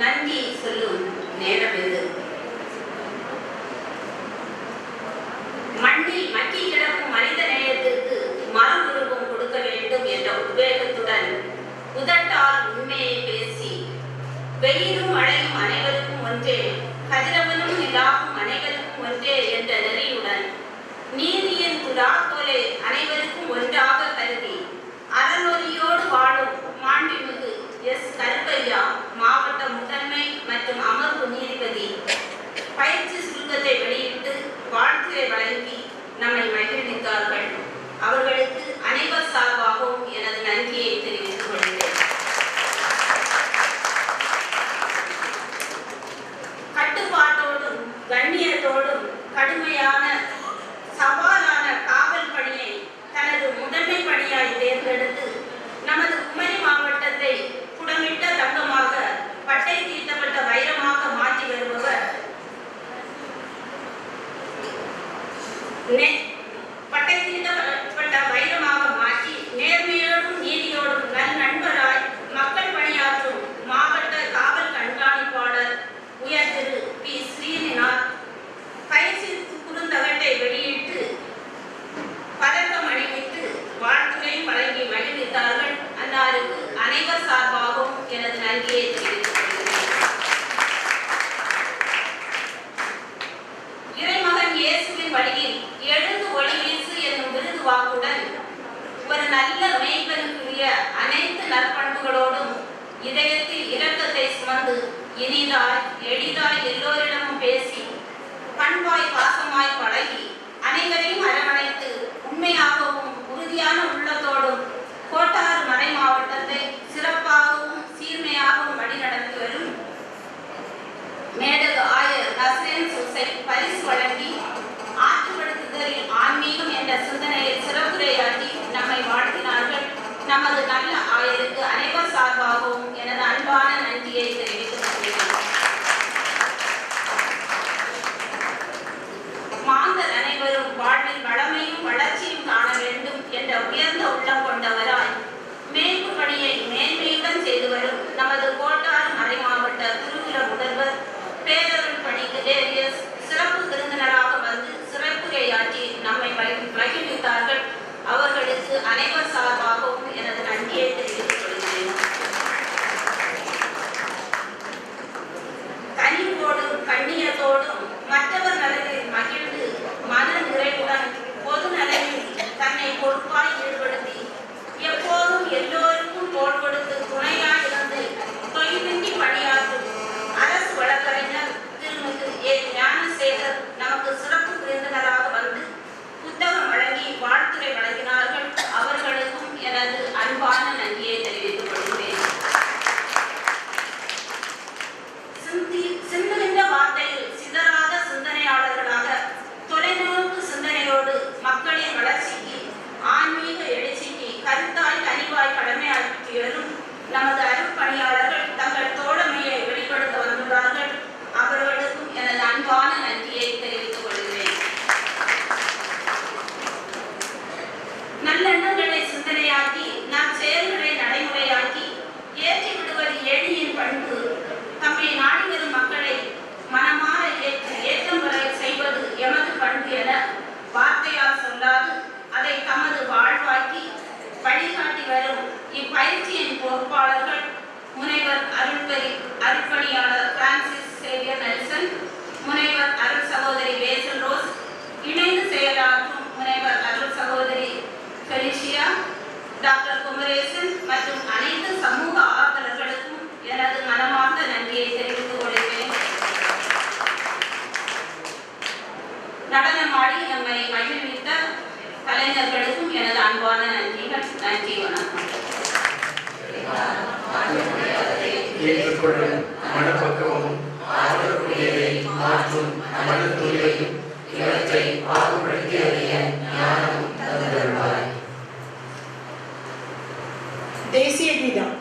நன்றி சொல்லும் நேரம் இது. மண்ணில் மக்கி கிடக்கும் மனித நேயத்திற்கு மறுஉருவம் கொடுக்க வேண்டும் என்ற உத்வேகத்துடன் உதட்டால் உண்மையை பேசி, வெயிலும் மழையும் அனைவருக்கும் ஒன்றே, கதிரவனும் நிலாவும் அனைவருக்கும் ஒன்றே என்ற நெறியுடன் நீதியின் துலாக்கோலை அனைவருக்கும் ஒன்றாக கருதி அறநொறியோடு வாழும் மாண்புமிகு எஸ். கருப்பையா மாவட்ட முதன்மை மற்றும் அமர்வு நீதிபதி பயிற்சி சுருக்கத்தை வெளியிட்டு வாழ்த்துரை வழங்கி நம்மை மகிழ்வித்தார்கள். அவர்களுக்கு அனைவர் சார்பாகவும் எனது நன்றியை தெரிவித்துக் கொள்கிறேன். கட்டுப்பாட்டோடும் கண்ணியத்தோடும் கடுமையான சவாலான காவல் பணியை தனது முதன்மை பணியாய் தேர்ந்தெடுத்து நமது குமரி மாவட்டத்தை புடமிட்ட தங்கமாக, பட்டை தீட்டப்பட்ட வைரமாக மாற்றி வருபவர் பட்டை தீட்டப்பட்ட வைரமாக மாற்றி நேர்மையோடும் நீதியோடும் நல் நண்பராய் மக்கள் பணியாற்றும் மாவட்ட காவல் கண்காணிப்பாளர் உயர் திரு பி. ஸ்ரீனிநாத் பயிற்சி குறுந்தகட்டை வெளியிட்டு பதக்கம் அணிவித்து வாழ்த்துரையும் வழங்கி மகிழ்வித்தார்கள். அன்னாருக்கு அனைவர் சார்பாகவும் எனது நன்றியை தெரிவித்துக் கொள்கிறேன். இறைமகன் இயேசுவின் வழியில் எழுந்து ஒளி வீசு என்னும் விருது வாக்குடன் ஒரு நல்ல மேய்ப்பனுக்குரிய அனைத்து நற்பண்புகளோடும் இதயத்தில் இரக்கத்தை சுமந்து இனிதாய் எளிதாய் எல்லோரிடமும் பேசி பண்பாய் பாசமாய் பழகி அனைவரையும் அரவணைத்து உண்மையாகவும் உறுதியான உள்ளத்தோடும் கோட்டாறு மறை மாவட்டத்தை சிறப்பாகவும் சீர்மையாகவும் வழிநடத்தி வரும் மேதகு ஆயர் நஸ்ரேன் சூசை பரிசு வழங்கி ஆற்றுப்படுத்துதலில் ஆன்மீகம் என்ற சிந்தனையில் சிறப்புரையாற்றி நம்மை வாழ்த்தினார்கள். நமது நல்ல ஆயருக்கு அனைவர் சார்பாகவும் எனது அன்பான நன்றியை தெரிவித்துக் கொள்கிறேன். மாந்தர் அனைவரும் வாழ்வில் வளமையும் வளர்ச்சியும் காண வேண்டும் என்ற உயர்ந்த உள்ளம் கொண்டவராய் மேய்ப்பு பணியை மேன்மையுடன் செய்து வரும் நமது கோட்டாறு மறை மாவட்ட குருகுல முதல்வர் பேரருள் பணி கிடேரியஸ் சிறப்பு விருந்தினராக வந்து சிறப்புரையாற்றி நம்மை மகிழ்வித்தார்கள். அவர்களுக்கு அனைவர் சார்பாகவும் எனது நன்றியை தெரிவித்துக் கொள்கிறேன். கனிவோடும் கண்ணியத்தோடும் மற்றவர் நலனில் மகிழ்ந்து மன நிறைவுடன் பொது நலனில் தன்னை பொறுப்பாய் ஈடுபடுத்தி எப்போதும் எல்லோருக்கும் தோள் கொடுத்து துணையாய் இருந்து தொய்வின்றி பணியாற்றும் அரசு வழக்கறிஞர் திருமிகு ஏ. ஞானசேகர் நமக்கு சிறப்பு விருந்தினராக வந்து புத்தகம் வழங்கி வாழ்த்துரை வழங்கினார்கள். அவர்களுக்கும் எனது அன்பான நன்றியை தெரிவித்துக் கொள்கிறேன். சிந்துகின்ற வார்த்தையில் சிதறாத சிந்தனையாளர்களாக தொலைநோக்கு சிந்தனையோடு மக்களின் வளர்ச்சிக்கு ஆன்மீக எழுச்சிக்கு கருத்தாய் கனிவாய் கடமையாற்றி வரும் நமது அருட்பணியாளர்கள் தங்கள் தோழமையை வெளிப்படுத்த வந்துள்ளார்கள். அவர்களுக்கும் எனது அன்பான நன்றியை தெரிவித்துக் கொள்கிறேன். நல்லெண்ணங்களை சிந்தனையாக்கி நற்செயல்களை நடைமுறையாக்கி ஏற்றி விடுவது ஏணியின் பண்பு. தம்மை நாடி வரும் மக்களை மனமாற ஏற்றம் வரை செய்வது எமது பண்பு என வார்த்தையால் சொல்லாது அதை தமது வாழ்வாக்கி வழிகாட்டி வரும் இப்பயிற்சியின் பொறுப்பாளர்கள் முனைவர் அருட்பணியாளர் பிரான்சிஸ் சேவியர் நெல்சன், முனைவர் அருள் சகோதரி பேசல் ரோஸ், இணைந்து செயலாற்றும் முனைவர் அருள் சகோதரி பெலிஷியா, டாக்டர் குமரேசன் மற்றும் அனைத்து சமூக ஆர்வலர்களுக்கும் எனது மனமார்ந்த நன்றியை தெரிவித்துக் கொள்கிறேன். நடனமாடி நம்மை மகிழ்வித்த கலைஞர்களுக்கும் எனது அன்பான நன்றிகள். நன்றி, வணக்கம். ஏற்றுக்கொள்ளும் மனப்பக்குவமும் ஆதரவுடையதை மாற்றும் மனத்துறையும் இவற்றை பாகுபடுத்திய ஞானமும் தந்தருள்வாய். தேசிய கீதம்.